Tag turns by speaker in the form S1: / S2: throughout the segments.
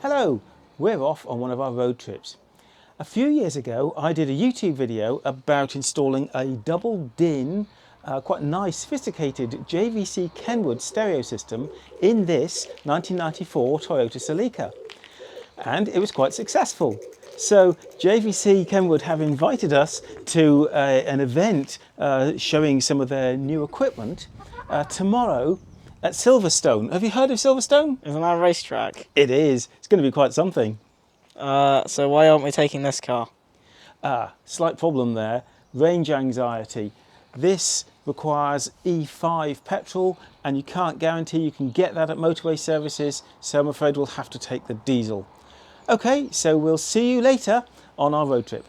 S1: Hello, we're off on one of our road trips. A few years ago I did a YouTube video about installing a double DIN, quite nice sophisticated JVC Kenwood stereo system in this 1994 Toyota Celica, and it was quite successful. So JVC Kenwood have invited us to an event showing some of their new equipment tomorrow at Silverstone. Have you heard of Silverstone?
S2: Isn't that a racetrack?
S1: It is. It's going to be quite something.
S2: So why aren't we taking this car?
S1: Slight problem there. Range anxiety. This requires E5 petrol and you can't guarantee you can get that at motorway services, so I'm afraid we'll have to take the diesel. Okay, so we'll see you later on our road trip.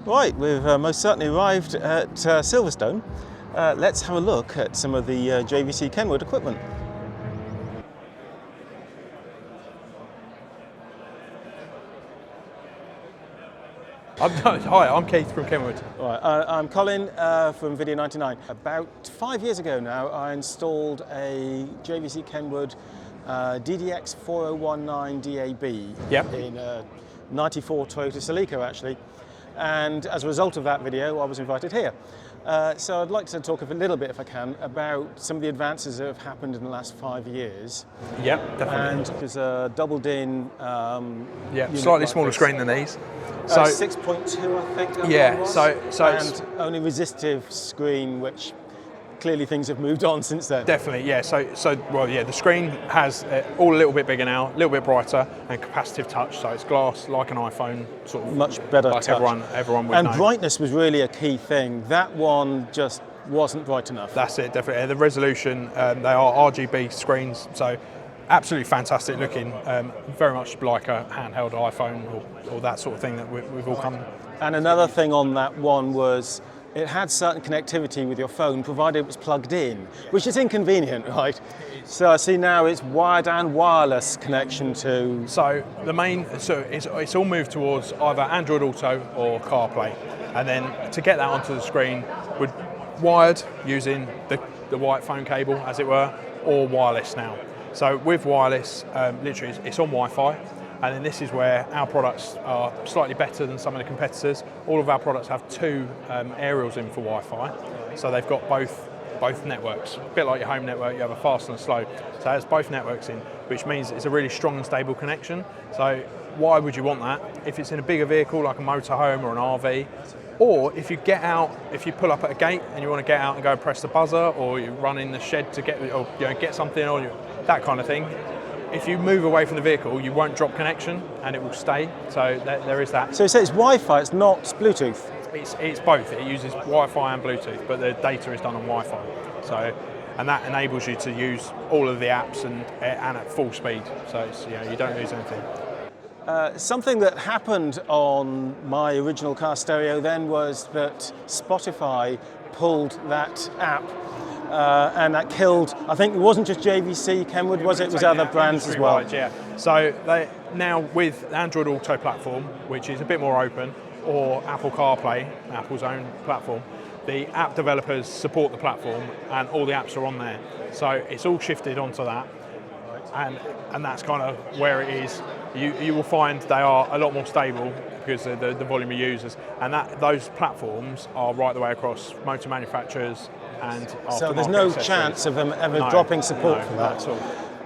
S1: Right, we've most certainly arrived at Silverstone. Let's have a look at some of the JVC Kenwood equipment.
S3: Hi, I'm Keith from Kenwood.
S1: Right, I'm Colin from Video 99. About 5 years ago now, I installed a JVC Kenwood DDX 4019 DAB in a 94 Toyota Celica actually. And as a result of that video, I was invited here. So I'd like to talk a little bit, if I can, about some of the advances that have happened in the last 5 years.
S3: Yep, definitely.
S1: And there's a double DIN.
S3: Slightly smaller screen than these.
S1: So 6.2, I think.
S3: Yeah,
S1: and only resistive screen, which clearly things have moved on since then.
S3: Definitely, yeah. The screen has all a little bit bigger now, a little bit brighter, and capacitive touch. So it's glass like an iPhone, sort of
S1: much better
S3: like
S1: touch.
S3: Everyone would know.
S1: And brightness was really a key thing. That one just wasn't bright enough.
S3: That's it, definitely. The resolution, they are RGB screens, so absolutely fantastic looking. Very much like a handheld iPhone or that sort of thing that we've all come.
S1: And another thing on that one was, it had certain connectivity with your phone, provided it was plugged in, which is inconvenient, right? So I see now it's wired and wireless connection to.
S3: So it's all moved towards either Android Auto or CarPlay, and then to get that onto the screen, we're wired using the white phone cable, as it were, or wireless now. So with wireless, literally it's on Wi-Fi. And then this is where our products are slightly better than some of the competitors. All of our products have two aerials in for Wi-Fi, so they've got both networks. A bit like your home network, you have a fast and a slow. So it has both networks in, which means it's a really strong and stable connection. So why would you want that? If it's in a bigger vehicle like a motorhome or an RV, or if you pull up at a gate and you want to get out and go press the buzzer, or you run in the shed to get something, or that kind of thing. If you move away from the vehicle, you won't drop connection and it will stay. So there is that.
S1: So it says Wi-Fi, it's not Bluetooth?
S3: It's both. It uses Wi-Fi and Bluetooth, but the data is done on Wi-Fi. So, and that enables you to use all of the apps and at full speed. So you don't lose anything.
S1: Something that happened on my original car stereo then was that Spotify pulled that app. And that killed, I think it wasn't just JVC Kenwood, was it? It was other brands as well.
S3: Yeah. So now with Android Auto platform, which is a bit more open, or Apple CarPlay, Apple's own platform, the app developers support the platform and all the apps are on there. So it's all shifted onto that. And that's kind of where it is. You will find they are a lot more stable because of the volume of users, and those platforms are right the way across motor manufacturers and
S1: so there's no chance of them ever dropping support for that at all.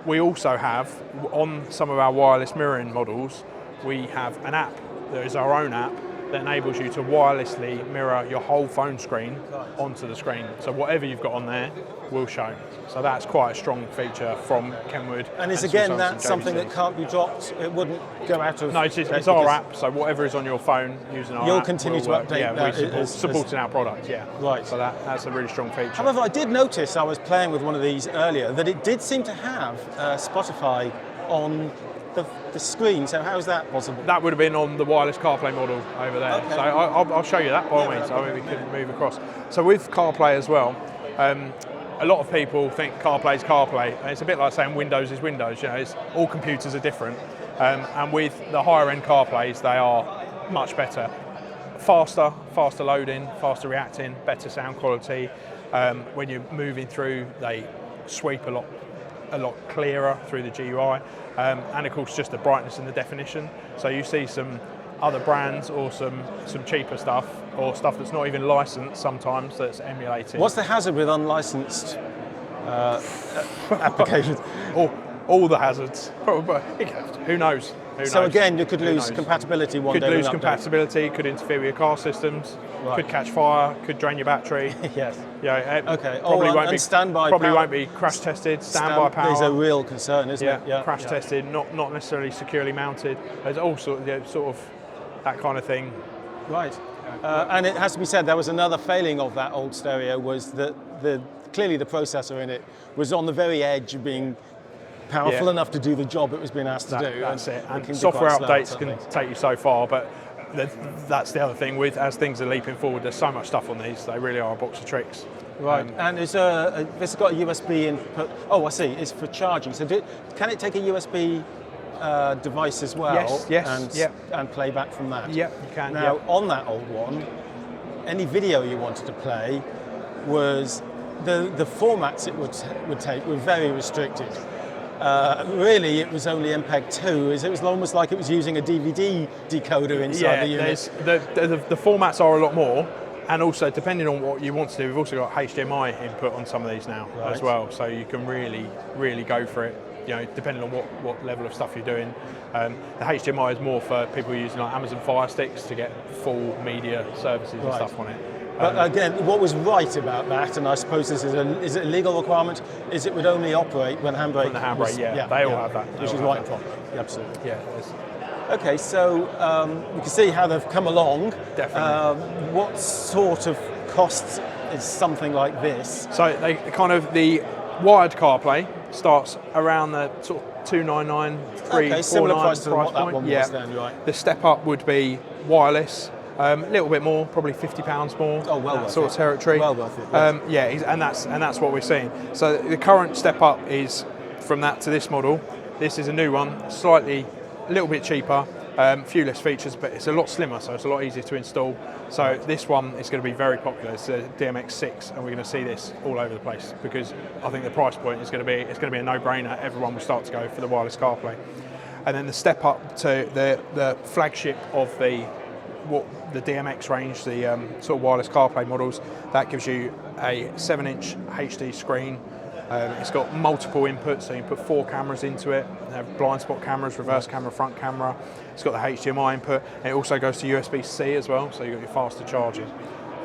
S3: We also have, on some of our wireless mirroring models, we have an app. There is our own app that enables you to wirelessly mirror your whole phone screen onto the screen. So whatever you've got on there will show. So that's quite a strong feature from Kenwood.
S1: And is again that something that can't be dropped? It wouldn't go out of...
S3: No, it's our app, so whatever is on your phone using our app...
S1: You'll continue to update that?
S3: Supporting our product, yeah.
S1: Right.
S3: So that's a really strong feature.
S1: However, I did notice, I was playing with one of these earlier, that it did seem to have Spotify on the screen. So how is that possible?
S3: That would have been on the wireless CarPlay model over there.
S1: Okay.
S3: So I'll show you that by all means. I mean, we can move across. So with CarPlay as well, a lot of people think CarPlay is CarPlay. And it's a bit like saying Windows is Windows. You know, all computers are different. And with the higher end CarPlays, they are much better. Faster loading, faster reacting, better sound quality. When you're moving through, they sweep a lot clearer through the GUI, and of course just the brightness and the definition. So you see some other brands or some cheaper stuff or stuff that's not even licensed sometimes that's emulated.
S1: What's the hazard with unlicensed applications?
S3: All the hazards. Who knows?
S1: So again, you could lose compatibility one day.
S3: Could lose compatibility, could interfere with your car systems, could catch fire, could drain your battery.
S1: Yes.
S3: Yeah.
S1: Okay.
S3: Probably won't be crash tested. Standby power
S1: is a real concern, isn't it?
S3: Yeah. Crash tested, not necessarily securely mounted. There's all sort of that kind of thing.
S1: Right. And it has to be said, there was another failing of that old stereo was that clearly the processor in it was on the very edge of being powerful enough to do the job it was being asked to do.
S3: That's it. And software updates can take you so far, but that's the other thing. As things are leaping forward, there's so much stuff on these. They really are a box of tricks.
S1: Right. And this has got a USB input. Oh, I see. It's for charging. So can it take a USB device as well?
S3: Yes.
S1: And play back from that?
S3: Yeah, you can.
S1: Now, on that old one, any video you wanted to play was the formats it would take were very restricted. Really, it was only MPEG-2. It was almost like it was using a DVD decoder inside the unit.
S3: The formats are a lot more, and also depending on what you want to do, we've also got HDMI input on some of these now as well, so you can really go for it. You know, depending on what level of stuff you're doing. The HDMI is more for people using like Amazon Fire Sticks to get full media services and stuff on it.
S1: But again, what was right about that, and I suppose this is it a legal requirement, is it would only operate when handbrake.
S3: When the handbrake, they all have that.
S1: Which is right and proper. Absolutely.
S3: Yeah.
S1: Okay, so we can see how they've come along.
S3: Definitely.
S1: What sort of costs is something like this?
S3: So the wired CarPlay starts around the sort of 299, 349
S1: similar price to what that
S3: point.
S1: one was then, right?
S3: The step up would be wireless. A little bit more, probably £50 more.
S1: Oh, well worth
S3: sort of territory.
S1: Well worth it.
S3: Yes. And that's what we're seeing. So the current step up is from that to this model. This is a new one, a little bit cheaper, few less features, but it's a lot slimmer, so it's a lot easier to install. So this one is going to be very popular. It's a DMX6, and we're going to see this all over the place because I think the price point is going to be a no-brainer. Everyone will start to go for the wireless CarPlay, and then the step up to the flagship of the DMX range, the sort of wireless CarPlay models, that gives you a 7-inch HD screen. It's got multiple inputs, so you can put 4 cameras into it. They have blind spot cameras, reverse camera, front camera. It's got the HDMI input. And it also goes to USB-C as well, so you've got your faster charging.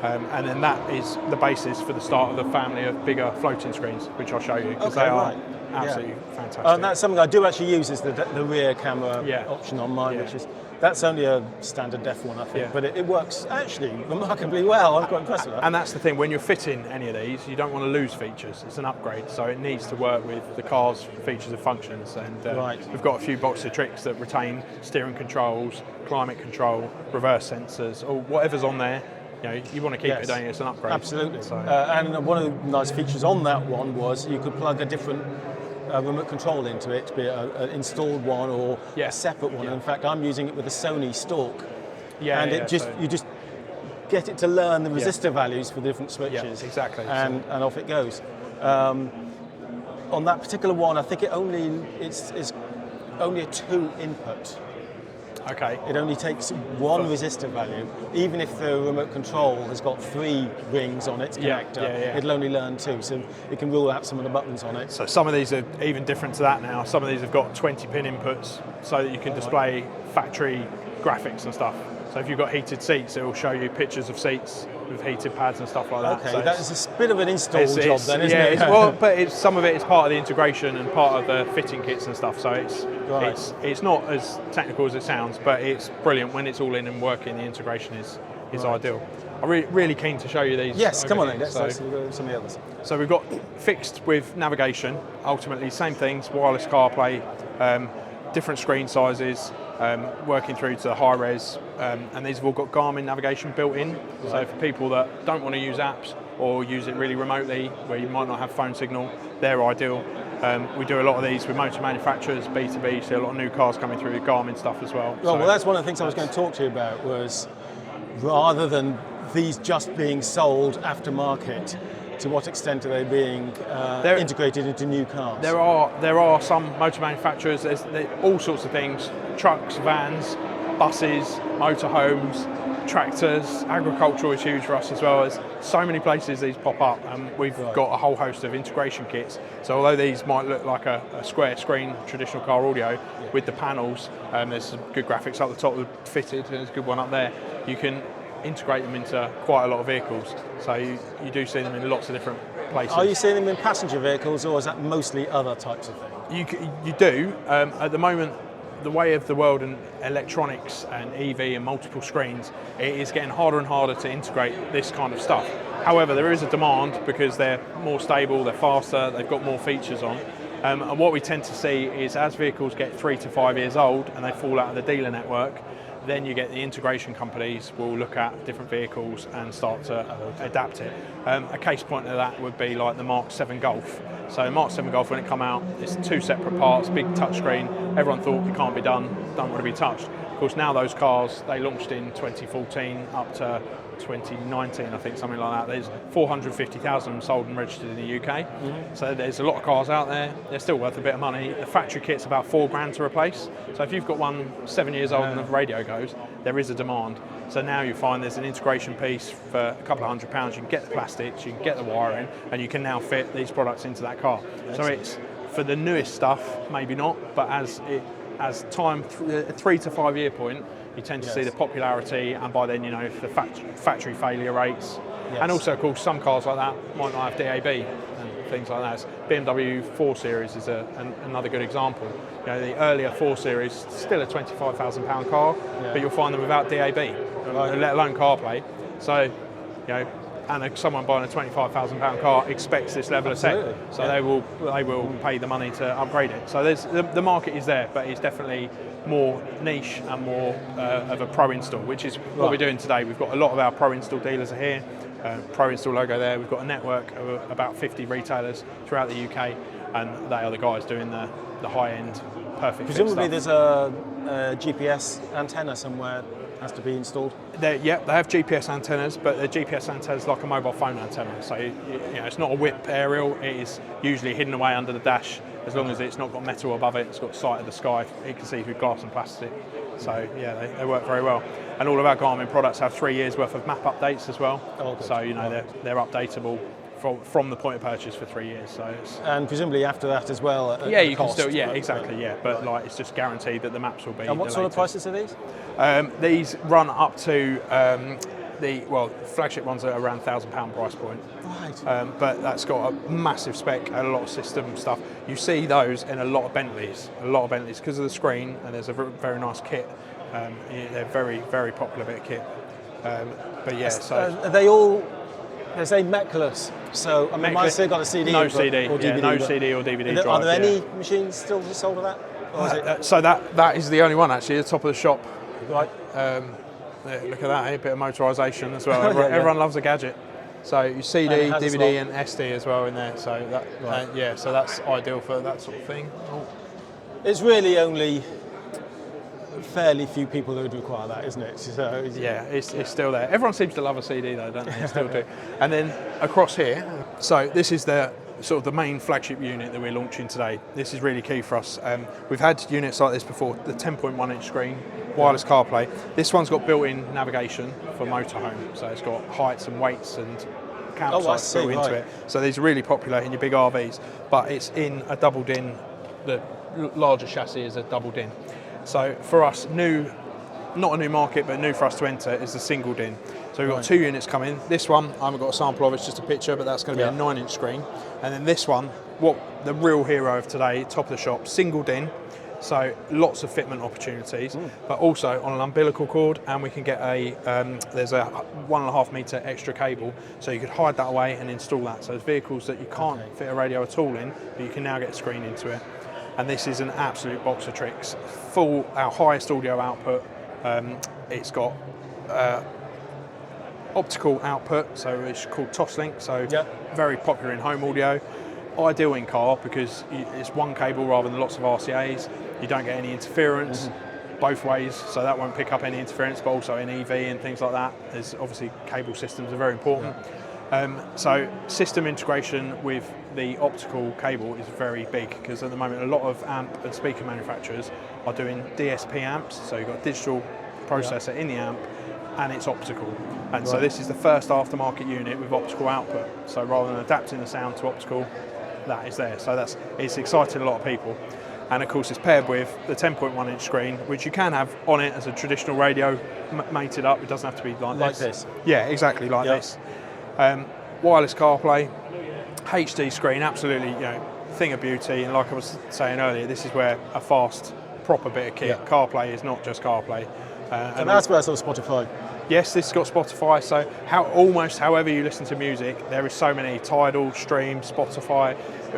S3: And then that is the basis for the start of the family of bigger floating screens, which I'll show you, because they are absolutely fantastic.
S1: And that's something I do actually use, is the rear camera option on mine, which is that's only a standard def one, I think, but it works actually remarkably well. I'm quite impressed with that.
S3: And that's the thing, when you're fitting any of these, you don't want to lose features. It's an upgrade, so it needs to work with the car's features and functions. And we've got a few boxes of tricks that retain steering controls, climate control, reverse sensors, or whatever's on there. You know, you want to keep it, don't you? It's an upgrade.
S1: Absolutely. So. And one of the nice features on that one was you could plug a different remote control into it, be it an installed one or a separate one. And in fact, I'm using it with a Sony Stalk, and you just get it to learn the resistor values for different switches.
S3: Exactly.
S1: And off it goes. On that particular one, I think it's only a 2 input.
S3: Okay.
S1: It only takes 1 resistor value. Even if the remote control has got 3 rings on its connector, it'll only learn 2, so it can rule out some of the buttons on it.
S3: So some of these are even different to that now. Some of these have got 20-pin inputs so that you can display factory graphics and stuff. So if you've got heated seats, it will show you pictures of seats with heated pads and stuff like that.
S1: Okay,
S3: so
S1: that's a bit of an install job then, isn't it?
S3: Well, but some of it is part of the integration and part of the fitting kits and stuff. So it's not as technical as it sounds, but it's brilliant when it's all in and working. The integration is ideal. I'm really keen to show you these.
S1: Yes, come on then. Let's go some of the others.
S3: So we've got fixed with navigation. Ultimately, same things. Wireless CarPlay. different screen sizes, working through to high res, and these have all got Garmin navigation built in. Right. So for people that don't want to use apps or use it really remotely, where you might not have phone signal, they're ideal. We do a lot of these with motor manufacturers, B2B, see a lot of new cars coming through with Garmin stuff as well.
S1: Well, that's one of the things I was going to talk to you about, was rather than these just being sold aftermarket, to what extent are they being integrated into new cars?
S3: There are some motor manufacturers, there's all sorts of things, trucks, vans, buses, motorhomes, tractors, agricultural is huge for us as well. There's so many places these pop up, and we've got a whole host of integration kits. So although these might look like a square screen traditional car audio with the panels, there's some good graphics up the top fitted, and there's a good one up there. You can integrate them into quite a lot of vehicles, so you do see them in lots of different places.
S1: Are you seeing them in passenger vehicles, or is that mostly other types of things?
S3: You do. At the moment, the way of the world and electronics and EV and multiple screens, it is getting harder and harder to integrate this kind of stuff. However, there is a demand because they're more stable, they're faster, they've got more features on. And what we tend to see is as vehicles get 3 to 5 years old and they fall out of the dealer network, then you get the integration companies will look at different vehicles and start to adapt it. A case point of that would be like the Mark 7 Golf. So Mark 7 Golf, when it came out, it's 2 separate parts, big touchscreen. Everyone thought it can't be done, don't want to be touched. Of course, now those cars, they launched in 2014 up to 2019, I think, something like that. There's 450,000 sold and registered in the UK. Mm-hmm. So there's a lot of cars out there. They're still worth a bit of money. The factory kit's about $4,000 to replace. So if you've got one 7 years old and the radio goes, there is a demand. So now you find there's an integration piece for a couple of £100. You can get the plastics, you can get the wiring, and you can now fit these products into that car. Excellent. So it's, for the newest stuff, maybe not, but as time, a 3 to 5 year point, you tend to see the popularity, and by then, you know, the factory failure rates. Yes. And also, of course, some cars like that might not have DAB and things like that. So BMW 4 Series is another good example. You know, the earlier 4 Series, still a £25,000 car, but you'll find them without DAB, let alone CarPlay. So, you know, and someone buying a £25,000 car expects this level of tech, so they will pay the money to upgrade it. So there's the market is there, but it's definitely more niche and more of a pro install, which is what we're doing today. We've got a lot of our pro install dealers are here, pro install logo there. We've got a network of about 50 retailers throughout the UK, and they are the guys doing the high end perfect.
S1: Presumably, there's a GPS antenna somewhere. Has to be installed?
S3: They have GPS antennas, but the GPS antenna is like a mobile phone antenna. So you know, it's not a whip aerial. It is usually hidden away under the dash. As long as it's not got metal above it, it's got sight of the sky. It can see through glass and plastic. So yeah, they work very well. And all of our Garmin products have 3 years worth of map updates as well. So you know they're updatable from the point of purchase for 3 years. So
S1: and presumably after that as well.
S3: You can still exactly. But like it's just guaranteed that the maps will be.
S1: And what sort of prices are these?
S3: These run up to the flagship ones are around £1,000 price point.
S1: Right.
S3: But that's got a massive spec and a lot of system stuff. You see those in a lot of Bentleys because of the screen, and there's a very nice kit. They're very, very popular bit of kit. But yeah, so
S1: are they all? They say Mechless, so I mean, mine's still got a CD.
S3: No CD,
S1: or DVD.
S3: No CD or DVD drive.
S1: Are there any machines still sold of that? Or is it?
S3: So that is the only one actually, at the top of the shop.
S1: Right.
S3: Look at that, a bit of motorisation as well. Everyone loves a gadget. So you CD, DVD, and SD as well in there. So that, so that's ideal for that sort of thing.
S1: It's really only fairly few people who would require that, isn't it? So
S3: it's still there. Everyone seems to love a CD though, don't they? Still do. And then across here, so this is the sort of the main flagship unit that we're launching today. This is really key for us. We've had units like this before, the 10.1 inch screen, wireless CarPlay. This one's got built-in navigation for motorhome, so it's got heights and weights and campsites built into it. So these are really popular in your big RVs, but it's in a double din. The larger chassis is a double din. So for us, not a new market, but new for us to enter is the single din. So we've got 2 units coming. This one, I haven't got a sample of, it's just a picture, but that's going to be a 9-inch screen. And then this one, the real hero of today, top of the shop, single din. So lots of fitment opportunities, but also on an umbilical cord, and we can get there's a 1.5 metre extra cable, so you could hide that away and install that. So there's vehicles that you can't fit a radio at all in, but you can now get a screen into it. and this is an absolute box of tricks. Our highest audio output. It's got optical output, so it's called Toslink, so very popular in home audio. Ideal in car because it's one cable rather than lots of RCAs. You don't get any interference both ways, so that won't pick up any interference, but also in EV and things like that. There's obviously cable systems are very important. So system integration with the optical cable is very big because at the moment a lot of amp and speaker manufacturers are doing DSP amps, so you've got a digital processor in the amp and it's optical. And so this is the first aftermarket unit with optical output. So rather than adapting the sound to optical, that is there. So it's exciting a lot of people. And of course it's paired with the 10.1 inch screen, which you can have on it as a traditional radio mated up. It doesn't have to be like this. Yeah, exactly like this. Wireless CarPlay, HD screen, absolutely, thing of beauty. And like I was saying earlier, this is where a fast, proper bit of kit. CarPlay is not just CarPlay.
S1: And that's where sort of Spotify.
S3: Yes, this has got Spotify. So almost however you listen to music, there is so many: Tidal, Stream, Spotify,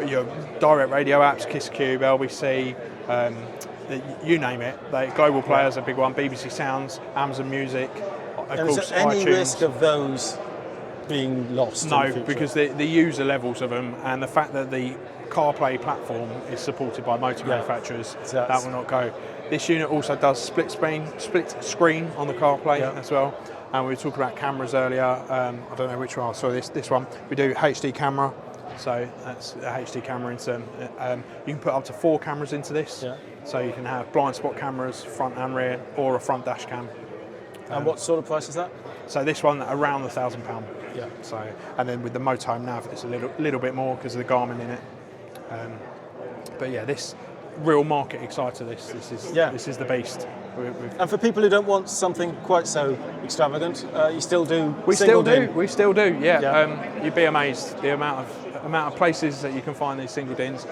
S3: your direct radio apps, KissCube, LBC. You name it. Global Player's a big one. BBC Sounds, Amazon Music, of
S1: And
S3: course,
S1: is there any
S3: iTunes.
S1: risk of those being lost? in the
S3: No,
S1: future?
S3: because the user levels of them and the fact that the CarPlay platform is supported by motor manufacturers, that will not go. This unit also does split screen on the CarPlay as well. And we were talking about cameras earlier. I don't know which one. So this one, we do HD camera. So that's a HD camera into. You can put up to 4 cameras into this. So you can have blind spot cameras, front and rear, or a front dash cam.
S1: And what sort of price is that?
S3: So this one around £1,000.
S1: Yeah.
S3: So and then with the Motorhome nav, it's a little bit more because of the Garmin in it. But yeah, this real market exciter. This is the beast.
S1: And for people who don't want something quite so extravagant, you still do.
S3: We still do. Yeah.
S1: Yeah.
S3: You'd be amazed the amount of places that you can find these single DINs.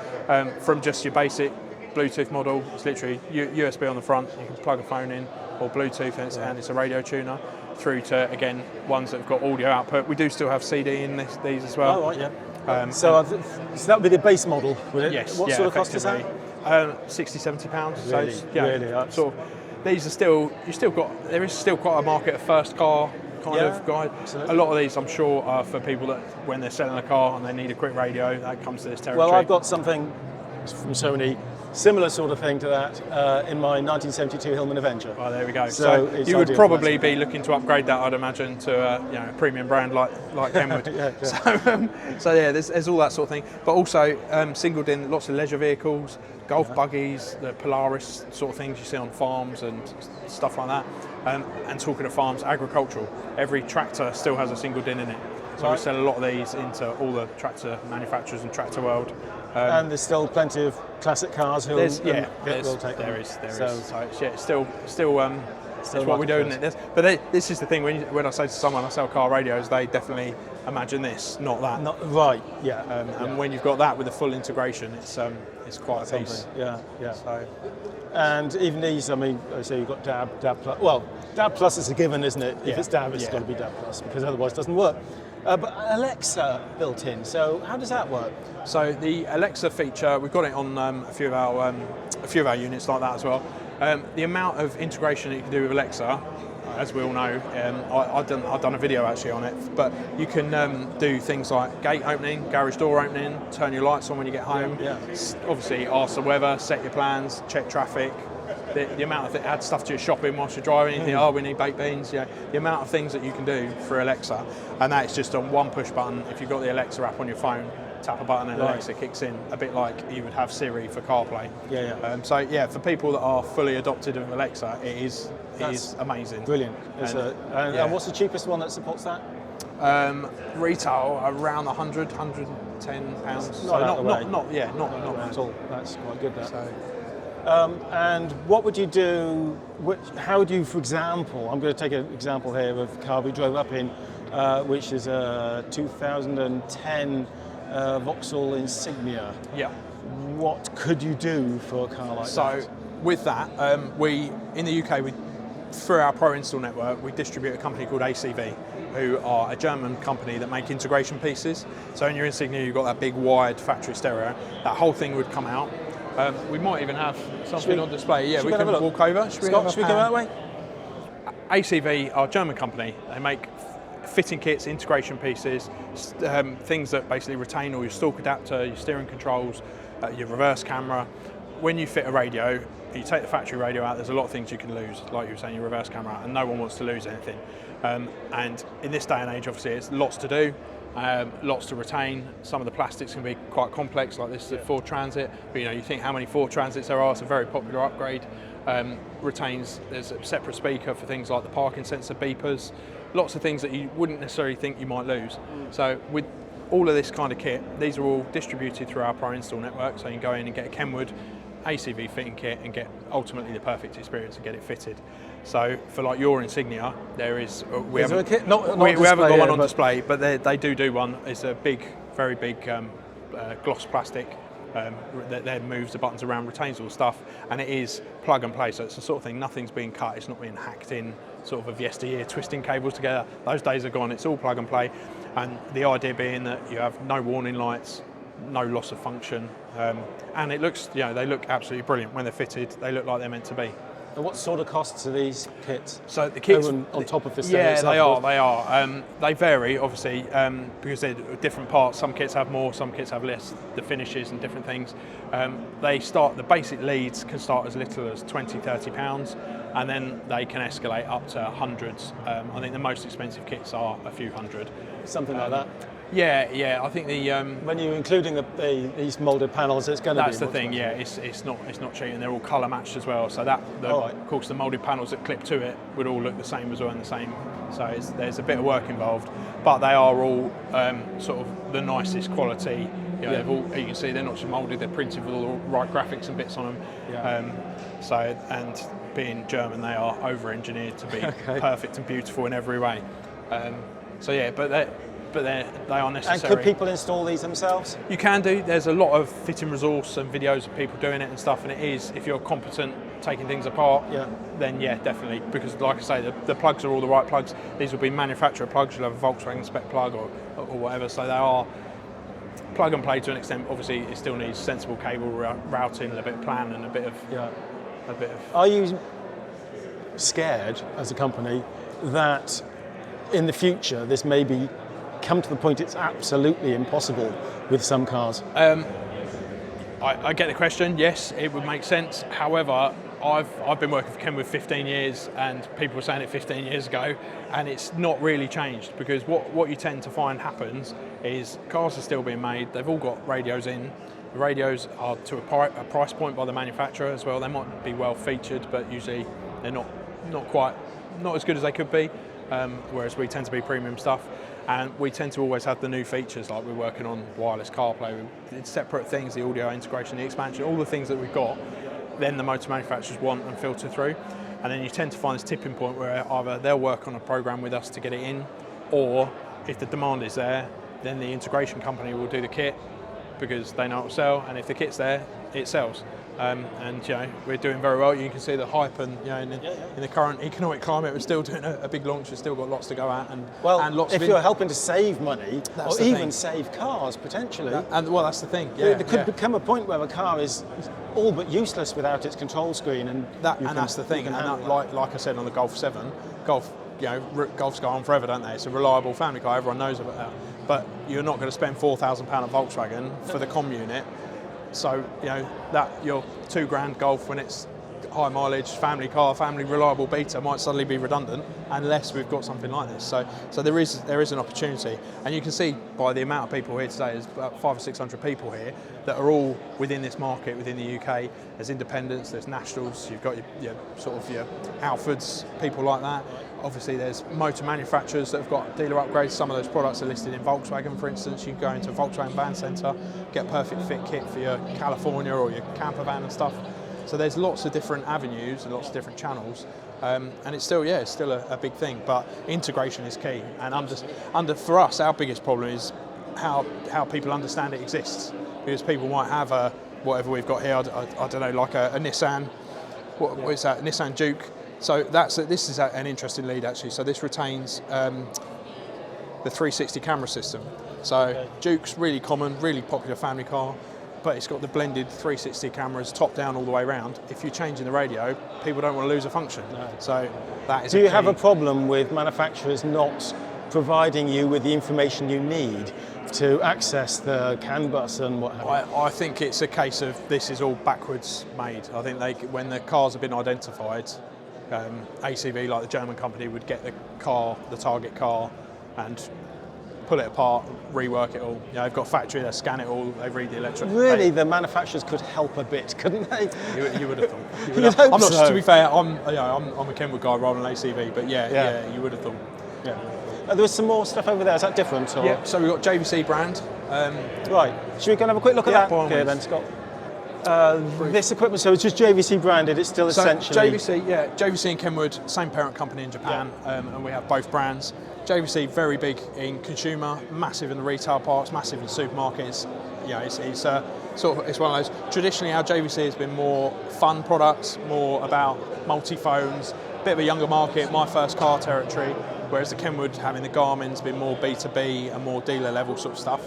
S3: From just your basic Bluetooth model, it's literally USB on the front. You can plug a phone in or Bluetooth, and it's a radio tuner. Through to again ones that have got audio output. We do still have CD in these as well.
S1: Oh right, yeah. So that would be the base model, would it?
S3: Yes.
S1: What sort of cost is that?
S3: £60-70.
S1: Really?
S3: So
S1: Really?
S3: sort of. These are still. There is still quite a market of first car kind of guy.
S1: Absolutely.
S3: A lot of these, I'm sure, are for people that when they're selling a car and they need a quick radio, that comes to this territory.
S1: Well, I've got something from Sony, similar sort of thing to that, in my 1972 Hillman Avenger.
S3: Well, there we go.
S1: So
S3: you would probably be looking to upgrade that, I'd imagine, to a premium brand like Kenwood. So there's all that sort of thing. But also single DIN, lots of leisure vehicles, golf buggies, the Polaris sort of things you see on farms and stuff like that. And talking of farms, agricultural. Every tractor still has a single DIN in it. So we sell a lot of these into all the tractor manufacturers and tractor world.
S1: And there's still plenty of classic cars who will take them.
S3: There is.
S1: So
S3: it's still what we do, isn't it? But this is the thing, when I say to someone I sell car radios, they definitely imagine this, not that.
S1: Right, yeah.
S3: And when you've got that with the full integration, it's quite a piece.
S1: Yeah.
S3: So,
S1: and even these, I mean, so you've got DAB Plus. Well, DAB Plus is a given, isn't it? If it's DAB, it's got to be DAB Plus, because otherwise it doesn't work. But Alexa built in, so how does that work?
S3: So the Alexa feature, we've got it on a few of our units like that as well. The amount of integration that you can do with Alexa, as we all know, I've done a video actually on it, but you can do things like gate opening, garage door opening, turn your lights on when you get home. Obviously ask the weather, set your plans, check traffic. The amount of add stuff to your shopping whilst you're driving. We need baked beans. The amount of things that you can do for Alexa, and that is just on one push button. If you've got the Alexa app on your phone, tap a button and Alexa kicks in, a bit like you would have Siri for CarPlay. For people that are fully adopted of Alexa, it is amazing.
S1: Brilliant. And what's the cheapest one that supports that?
S3: Retail around £100, £110. Not
S1: at all. That's quite good. And what would you do? How would you, for example, I'm going to take an example here of a car we drove up in, which is a 2010 Vauxhall Insignia.
S3: Yeah.
S1: What could you do for a car like that?
S3: So with that, we in the UK, through our Pro Install network, we distribute a company called ACV, who are a German company that make integration pieces. So in your Insignia, you've got that big wide factory stereo. That whole thing would come out. We might even have something on display. Yeah,
S1: should
S3: we
S1: have
S3: can
S1: a look?
S3: walk over. Should we
S1: Scott,
S3: have a
S1: should we go
S3: pan?
S1: that way?
S3: ACV are a German company. They make fitting kits, integration pieces, things that basically retain all your stalk adapter, your steering controls, your reverse camera. When you fit a radio, you take the factory radio out, there's a lot of things you can lose, like you were saying, your reverse camera, and no one wants to lose anything. And in this day and age, obviously, it's lots to do, lots to retain. Some of the plastics can be quite complex, like this Ford Transit. But you think how many Ford Transits there are. It's a very popular upgrade. Retains, there's a separate speaker for things like the parking sensor beepers, lots of things that you wouldn't necessarily think you might lose. So with all of this kind of kit, these are all distributed through our Pro Install network, so you can go in and get a Kenwood ACV fitting kit and get ultimately the perfect experience and get it fitted. So for like your Insignia, there is we
S1: Is there
S3: haven't
S1: a kit? Not
S3: we haven't got
S1: display
S3: one
S1: here,
S3: on
S1: but-
S3: display, but they do one. It's a big, very big gloss plastic that moves the buttons around, retains all the stuff, and it is plug and play. So it's the sort of thing, nothing's being cut, it's not being hacked in, sort of yesteryear, twisting cables together. Those days are gone. It's all plug and play, and the idea being that you have no warning lights, no loss of function, and it looks, they look absolutely brilliant when they're fitted. They look like they're meant to be.
S1: And what sort of costs are these kits?
S3: So the kits
S1: on top of this.
S3: yeah, they are. They vary, obviously, because they're different parts. Some kits have more, some kits have less. The finishes and different things. The basic leads can start as little as £20-30, and then they can escalate up to hundreds. I think the most expensive kits are a few hundred.
S1: Something like that.
S3: Yeah. I think the
S1: When you're including these moulded panels, it's going to be.
S3: that's the thing. Yeah, it's not cheap, and they're all colour matched as well. So of course, the moulded panels that clip to it would all look the same as well, and the same. So there's a bit of work involved, but they are all sort of the nicest quality. They've all, you can see they're not just moulded; they're printed with all the right graphics and bits on them.
S1: Yeah.
S3: And being German, they are over-engineered to be perfect and beautiful in every way. But they are necessary.
S1: And could people install these themselves?
S3: You can do. There's a lot of fitting resource and videos of people doing it and stuff, and it is, if you're competent taking things apart, then yeah, definitely. Because like I say, the plugs are all the right plugs. These will be manufacturer plugs. You'll have a Volkswagen spec plug or whatever, so they are plug and play to an extent. Obviously, it still needs sensible cable routing and a bit of plan and a bit of...
S1: Are you scared as a company that in the future this may be come to the point it's absolutely impossible with some cars?
S3: I get the question. Yes, it would make sense. However, I've been working for Kenwood 15 years, and people were saying it 15 years ago, and it's not really changed, because what you tend to find happens is cars are still being made. They've all got radios in. The radios are to a price point by the manufacturer as well. They might be well featured, but usually they're not as good as they could be. Whereas we tend to be premium stuff. And we tend to always have the new features, like we're working on wireless CarPlay, it's separate things, the audio integration, the expansion, all the things that we've got, then the motor manufacturers want and filter through. And then you tend to find this tipping point where either they'll work on a program with us to get it in, or if the demand is there, then the integration company will do the kit because they know it will sell, and if the kit's there, it sells. And we're doing very well. You can see the hype, and in the current economic climate, we're still doing a big launch. We've still got lots to go at, and lots
S1: if
S3: of
S1: you're helping to save money,
S3: That's
S1: or
S3: the
S1: even
S3: thing.
S1: save cars potentially,
S3: that's the thing. Yeah,
S1: there could become a point where a car is all but useless without its control screen, and
S3: that's the thing. And like I said on the Golf 7, Golfs go on forever, don't they? It's a reliable family car. Everyone knows about that. But you're not going to spend £4,000 on Volkswagen for the comm unit. So that your £2,000 Golf, when it's high mileage, family car, family reliable beta, might suddenly be redundant unless we've got something like this. So there is an opportunity, and you can see by the amount of people here today, there's about 500 or 600 people here that are all within this market, within the UK. There's independents, there's nationals, you've got your Alfords, people like that. Obviously there's motor manufacturers that have got dealer upgrades. Some of those products are listed in Volkswagen, for instance. You can go into a Volkswagen van centre, get a perfect fit kit for your California or your camper van and stuff. So there's lots of different avenues and lots of different channels, and it's still a big thing. But integration is key, and for us, our biggest problem is how people understand it exists, because people might have whatever we've got here. I don't know, like a Nissan. What is that? Nissan Juke. So this is an interesting lead actually. So this retains the 360 camera system. So Juke's really common, really popular family car. but it's got the blended 360 cameras top down all the way around. If you're changing the radio, people don't want to lose a function.
S1: No.
S3: So that is.
S1: Do you have a problem with manufacturers not providing you with the information you need to access the CAN bus and what have you?
S3: I think it's a case of this is all backwards made. I think when the cars have been identified, ACV, like the German company, would get the target car, and pull it apart, rework it all. They've got a factory, they scan it all, they read the electric.
S1: Really, the manufacturers could help a bit, couldn't they?
S3: You would have thought.
S1: You'd hope
S3: I'm not.
S1: so.
S3: To be fair, I'm a Kenwood guy rather than ACV, but yeah, you would have thought.
S1: Yeah. There was some more stuff over there. Is that different? Or?
S3: Yeah. So we've got JVC brand.
S1: Right. Should we go and have a quick look at
S3: Yeah,
S1: that?
S3: by all
S1: Okay,
S3: means.
S1: then, Scott. This equipment, so it's just JVC branded. It's still
S3: So
S1: essentially
S3: JVC and Kenwood, same parent company in Japan, and we have both brands. JVC very big in consumer, massive in the retail parks, massive in supermarkets. Yeah, it's it's one of those. Traditionally, our JVC has been more fun products, more about multi-phones, bit of a younger market, my first car territory. Whereas the Kenwood, having the Garmin's, been more B2B and more dealer level sort of stuff.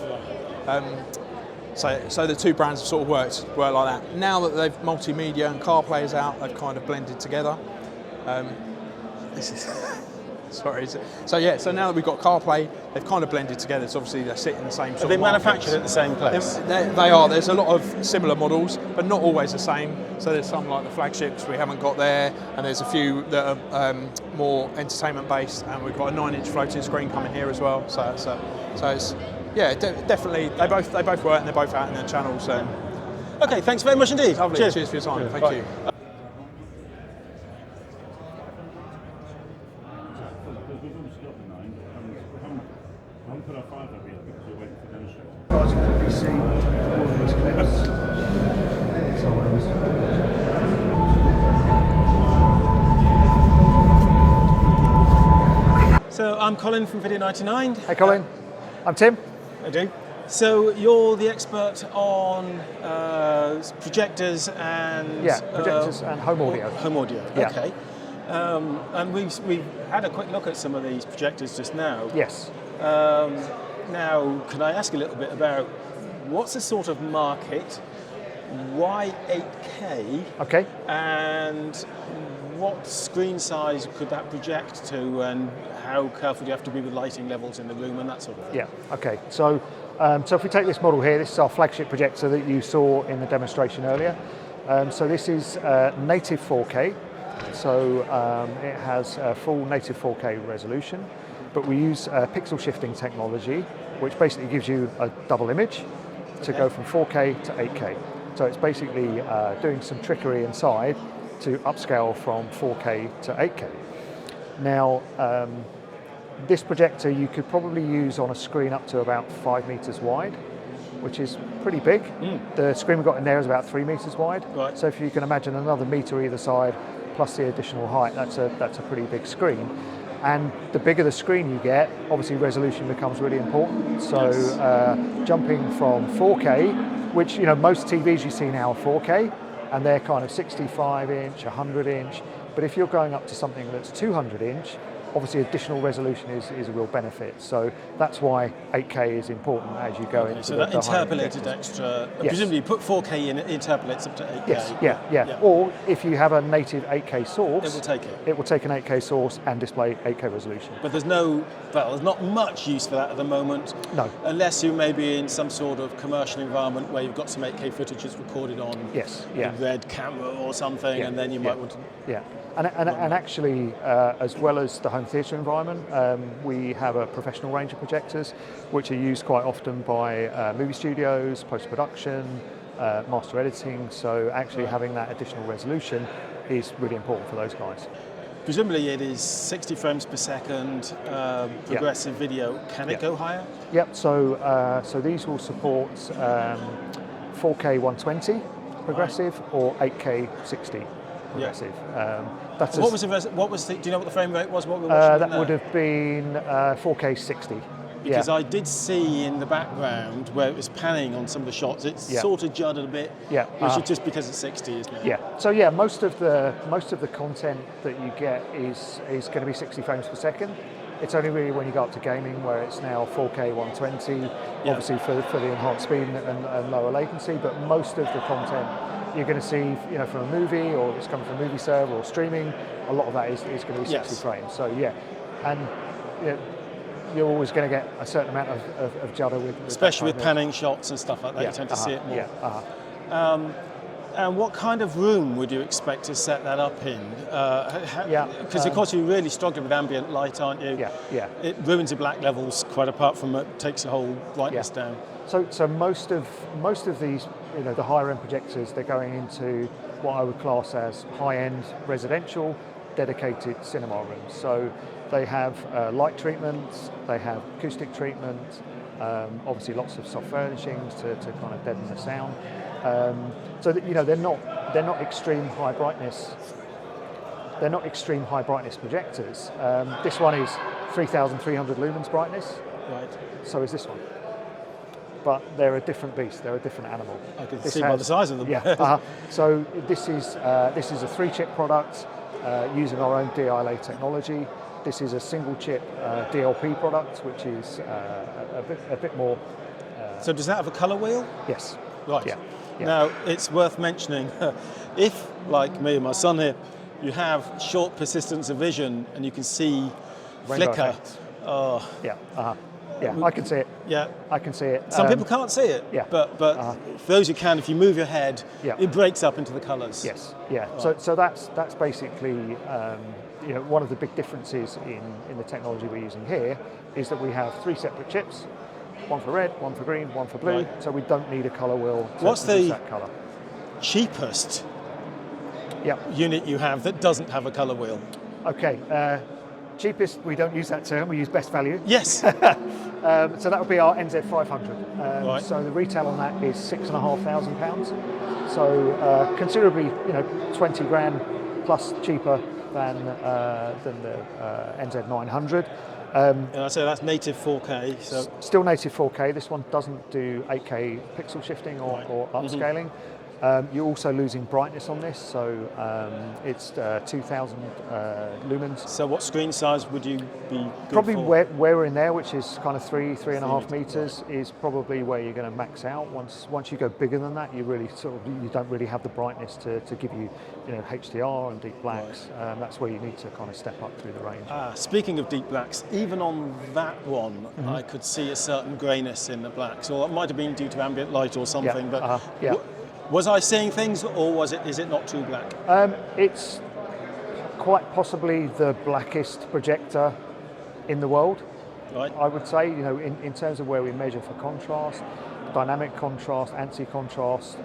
S3: So the two brands have sort of worked like that. Now that they've multimedia and CarPlay is out, they've kind of blended together. Sorry. So now that we've got CarPlay, they've kind of blended together. So obviously they sit in the same sort
S1: Are they
S3: of markets.
S1: manufactured at the same place?
S3: They are. There's a lot of similar models, but not always the same. So there's some like the flagships we haven't got there, and there's a few that are more entertainment based, and we've got a 9-inch floating screen coming here as well. So it's definitely they both work, and they're both out in their channels. So.
S1: Okay, thanks very much indeed.
S3: Lovely. Cheers for your time. Thank you.
S1: So I'm Colin from Video 99.
S4: Hey Colin, I'm Tim.
S1: I do. So you're the expert on projectors and
S4: Projectors and home audio.
S1: Home audio.
S4: Yeah.
S1: Okay. And we've had a quick look at some of these projectors just now.
S4: Yes.
S1: Now, can I ask a little bit about what's the sort of market, why 8K,
S4: Okay.
S1: and what screen size could that project to, and how careful do you have to be with lighting levels in the room and that sort of thing?
S4: Yeah. Okay. So if we take this model here, this is our flagship projector that you saw in the demonstration earlier. So this is native 4K. So it has a full native 4K resolution, but we use pixel shifting technology, which basically gives you a double image to go from 4K to 8K. So it's basically doing some trickery inside to upscale from 4K to 8K. Now, this projector you could probably use on a screen up to about 5 meters wide, which is pretty big. The screen we've got in there is about 3 meters wide.
S1: Right.
S4: So if you can imagine another meter either side, plus the additional height, that's a pretty big screen. And the bigger the screen you get, obviously resolution becomes really important. So jumping from 4K, which most TVs you see now are 4K, and they're kind of 65-inch, 100-inch. But if you're going up to something that's 200-inch, obviously additional resolution is a real benefit. So that's why 8K is important as you go into
S1: so
S4: the
S1: that
S4: higher
S1: interpolated
S4: projectors.
S1: extra,
S4: Yes.
S1: presumably you put 4K in, it interpolates up to 8K.
S4: Yes, yeah. Or if you have a native 8K source,
S1: It will take it.
S4: It will take an 8K source and display 8K resolution.
S1: But there's not much use for that at the moment.
S4: No.
S1: Unless you may be in some sort of commercial environment where you've got some 8K footage that's recorded on
S4: Yes,
S1: a red camera or something,
S4: Yeah,
S1: and then you might want to.
S4: Yeah, and actually, as well as the home theatre environment, we have a professional range of projectors, which are used quite often by movie studios, post-production, master editing. So actually having that additional resolution is really important for those guys.
S1: Presumably it is 60 frames per second, progressive video. Can it go higher?
S4: Yep, so these will support 4K 120 progressive or 8K 60 progressive. That's
S1: What was the? Do you know what the frame rate was? What we were watching
S4: that
S1: there?
S4: would have been 4K 60.
S1: Because
S4: yeah.
S1: I did see in the background where it was panning on some of the shots, it sort of judded a bit.
S4: Yeah.
S1: Which is just because it's 60, isn't it?
S4: Yeah. So most of the content that you get is going to be 60 frames per second. It's only really when you go up to gaming where it's now 4K 120, obviously for the enhanced speed and lower latency. But most of the content you're going to see, from a movie, or if it's coming from a movie server or streaming, a lot of that is going to be 60 frames. So yeah, and you're always going to get a certain amount of judder with
S1: especially with panning shots and stuff like that. You tend to see it more. And what kind of room would you expect to set that up in? Because of course you're really struggling with ambient light, aren't you?
S4: Yeah.
S1: It ruins the black levels quite apart from it takes the whole brightness down.
S4: So most of these, the higher end projectors, they're going into what I would class as high-end residential dedicated cinema rooms. So they have light treatments, they have acoustic treatments, obviously lots of soft furnishings to kind of deaden the sound. So that, they're not extreme high brightness. They're not extreme high brightness projectors. This one is 3,300 lumens brightness.
S1: Right.
S4: So is this one. But they're a different beast. They're a different animal.
S1: I can see by the size of them.
S4: Yeah. So this is a 3-chip product using our own DLA technology. This is a single chip DLP product, which is a bit more.
S1: So does that have a colour wheel?
S4: Yes.
S1: Right.
S4: Yeah.
S1: Now, it's worth mentioning, if, like me and my son here, you have short persistence of vision and you can see
S4: Rainbow
S1: flicker.
S4: effects.
S1: Oh.
S4: Yeah, I can see it.
S1: Yeah.
S4: I can see it.
S1: Some people can't see it.
S4: Yeah.
S1: But for those who can, if you move your head, it breaks up into the colours.
S4: Yes. Yeah.
S1: Right.
S4: So that's basically one of the big differences in the technology we're using here is that we have 3 separate chips. One for red, one for green, one for blue.
S1: Right.
S4: So we don't need a colour wheel to
S1: What's
S4: produce
S1: the
S4: that colour.
S1: cheapest
S4: Yeah.
S1: unit you have that doesn't have a colour wheel?
S4: Okay. Cheapest, we don't use that term. We use best value.
S1: Yes.
S4: So that would be our NZ500.
S1: Right.
S4: So the retail on that is £6,500. So considerably, 20 grand plus cheaper than the NZ900.
S1: And I say that's native 4K. So
S4: Still native 4K. This one doesn't do 8K pixel shifting or upscaling. You're also losing brightness on this, so it's 2,000 lumens.
S1: So what screen size would you be good
S4: Probably
S1: for?
S4: where we're in there, which is kind of 3.5 meters, is probably where you're going to max out. Once you go bigger than that, you really you don't really have the brightness to give you, HDR and deep blacks. That's where you need to kind of step up through the range.
S1: Speaking of deep blacks, even on that one, I could see a certain greyness in the blacks, or it might have been due to ambient light or something. But was I seeing things, or is it not too black?
S4: It's quite possibly the blackest projector in the world.
S1: Right.
S4: I would say, in terms of where we measure for contrast, dynamic contrast, ANSI contrast,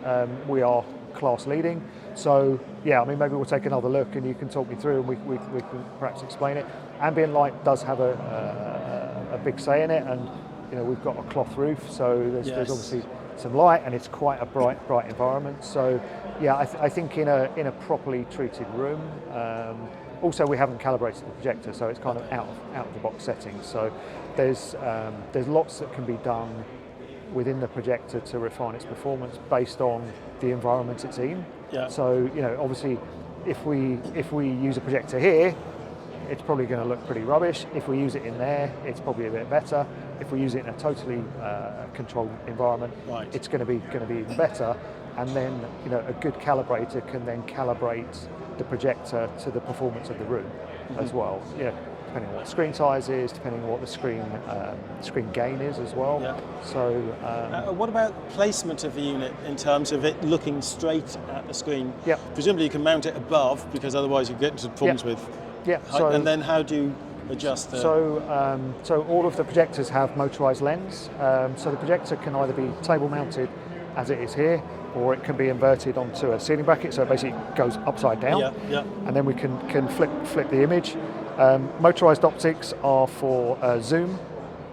S4: we are class leading. So maybe we'll take another look and you can talk me through and we can perhaps explain it. Ambient light does have a big say in it, and we've got a cloth roof, so there's obviously some light, and it's quite a bright environment. So I think in a properly treated room. Also, we haven't calibrated the projector, so it's kind of out of the box settings. So there's lots that can be done within the projector to refine its performance based on the environment it's in.
S1: Yeah.
S4: So obviously, if we use a projector here, it's probably going to look pretty rubbish. If we use it in there, it's probably a bit better. If we use it in a totally controlled environment, it's going to be even better. And then a good calibrator can then calibrate the projector to the performance of the room as well. Depending on what the screen size is, depending on what the screen gain is as well.
S1: Yeah.
S4: So
S1: what about placement of the unit in terms of it looking straight at the screen?
S4: Yeah.
S1: Presumably you can mount it above, because otherwise you get into problems with.
S4: Yeah.
S1: So, and then how do you adjust the...
S4: So all of the projectors have motorized lens. So the projector can either be table mounted as it is here, or it can be inverted onto a ceiling bracket, so it basically goes upside down. And then we can flip the image. Motorized optics are for zoom,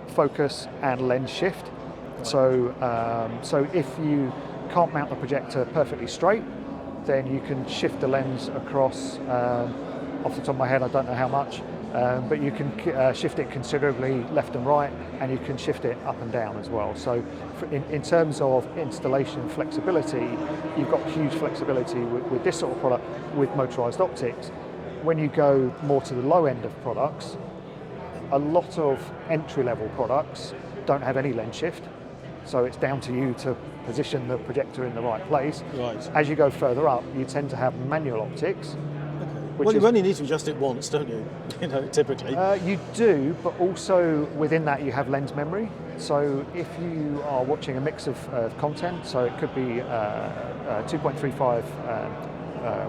S4: focus and lens shift. So if you can't mount the projector perfectly straight, then you can shift the lens across. Off the top of my head, I don't know how much, but you can shift it considerably left and right, and you can shift it up and down as well. So in terms of installation flexibility, you've got huge flexibility with this sort of product with motorized optics. When you go more to the low end of products, a lot of entry-level products don't have any lens shift, so it's down to you to position the projector in the right place.
S1: Right.
S4: As you go further up, you tend to have manual optics.
S1: Well, you only need to adjust it once, don't you? You know, typically.
S4: You do, but also within that you have lens memory. So if you are watching a mix of content, so it could be 2.35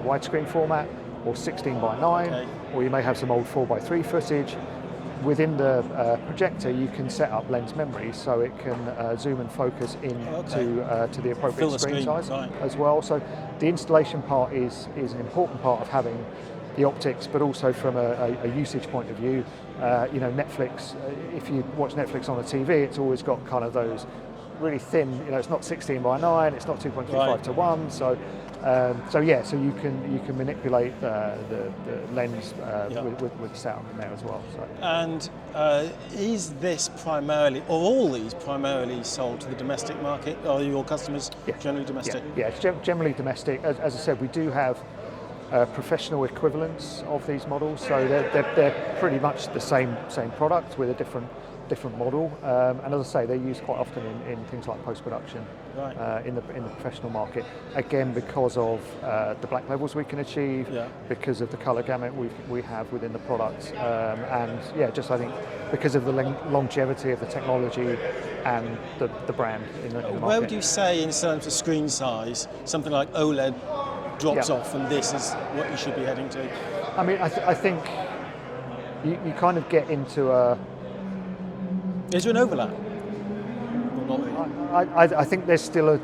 S4: widescreen format, or 16 by 9,
S1: Okay.
S4: or you may have some old 4 by 3 footage. Within the projector, you can set up lens memory, so it can zoom and focus in to the appropriate
S1: Fill the
S4: screen size
S1: right.
S4: as well. So the installation part is an important part of having the optics, but also from a usage point of view. You know, Netflix, if you watch Netflix on a TV, it's always got kind of those really thin, you know, it's not 16 by 9, it's not 2.35 to 1, so so you can manipulate the lens with the setup in there as well. So.
S1: And is this primarily, or all these primarily sold to the domestic market? Are your customers generally domestic?
S4: Yeah, it's generally domestic. As I said, we do have professional equivalents of these models, so they're pretty much the same product with a different model, and as I say, they're used quite often in things like post-production, in the professional market. Again, because of the black levels we can achieve, because of the colour gamut we have within the product, and just I think because of the longevity of the technology and the brand in the market.
S1: Where would you say, in terms of screen size, something like OLED drops off, and this is what you should be heading to?
S4: I mean, I think you kind of get into a.
S1: Is there an overlap? Or not really?
S4: I think there's still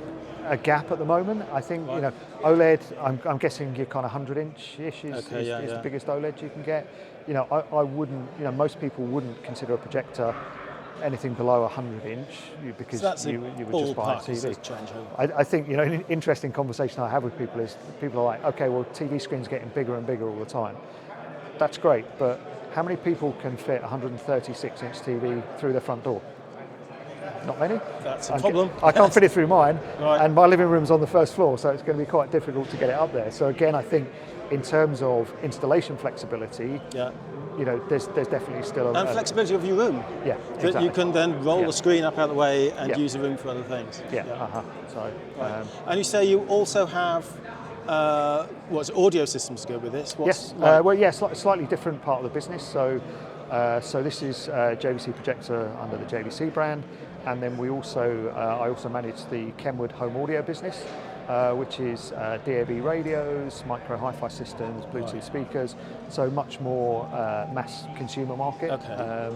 S4: a gap at the moment. I think you know, OLED. I'm guessing your kind of 100-inch-ish is the biggest OLED you can get. You know, I wouldn't. You know, most people wouldn't consider a projector anything below 100-inch because
S1: so
S4: you would just buy a TV. I think, you know, an interesting conversation I have with people is people are like, okay, well, TV screen's getting bigger and bigger all the time. That's great, but how many people can fit a 136-inch TV through their front door? Not many.
S1: That's a problem.
S4: I can't fit it through mine, and my living room's on the first floor, so it's going to be quite difficult to get it up there. So again, I think in terms of installation flexibility, you know, there's definitely still
S1: and flexibility of your room.
S4: Yeah,
S1: exactly. That you can then roll the screen up out of the way and use the room for other things.
S4: So,
S1: and you say you also have audio systems to go with this?
S4: Slightly different part of the business. So this is JVC Projector under the JVC brand, and then we also I also manage the Kenwood home audio business, which is DAB radios, micro hi-fi systems, Bluetooth speakers. So much more mass consumer market.
S1: Okay.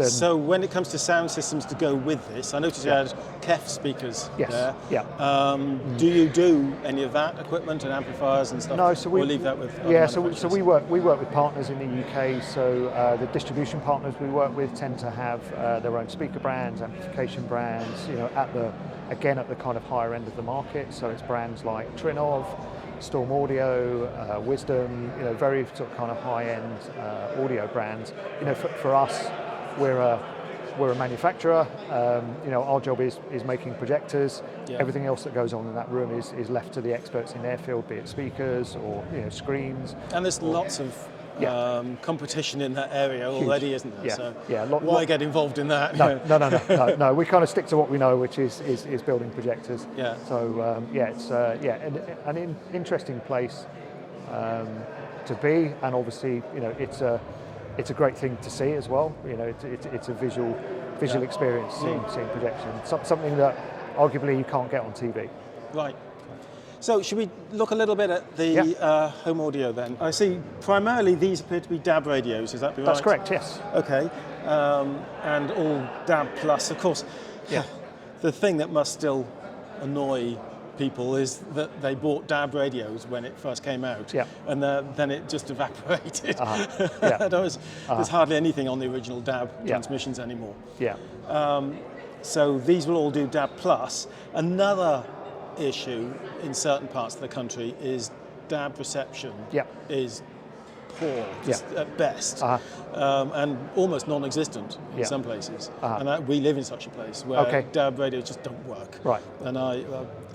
S1: So when it comes to sound systems to go with this, I noticed you had KEF speakers there. Do you do any of that equipment and amplifiers and stuff?
S4: No, so we
S1: leave that with
S4: so we work with partners in the UK. So the distribution partners we work with tend to have their own speaker brands, amplification brands. You know, at the kind of higher end of the market. So it's brands like Trinov, Storm Audio, Wisdom. You know, very sort of kind of high-end audio brands. You know, for us, we're a manufacturer. You know, our job is making projectors. Everything else that goes on in that room is left to the experts in their field, be it speakers or, you know, screens.
S1: And there's lots of competition in that area already, isn't there? Why get involved in that?
S4: No. We kind of stick to what we know, which is building projectors. So it's an interesting place to be, and obviously, you know, it's a great thing to see as well. You know, it's a visual experience seeing projection. Something that arguably you can't get on TV.
S1: Right. So should we look a little bit at the home audio then? I see primarily these appear to be DAB radios, is that right?
S4: That's correct, yes.
S1: Okay, and all DAB plus, of course. The thing that must still annoy people is that they bought DAB radios when it first came out, and then it just evaporated. There's hardly anything on the original DAB transmissions anymore. So these will all do DAB plus. Another issue in certain parts of the country is DAB reception is poor, just at best, and almost non-existent in some places. And we live in such a place where DAB radios just don't work.
S4: Right.
S1: And I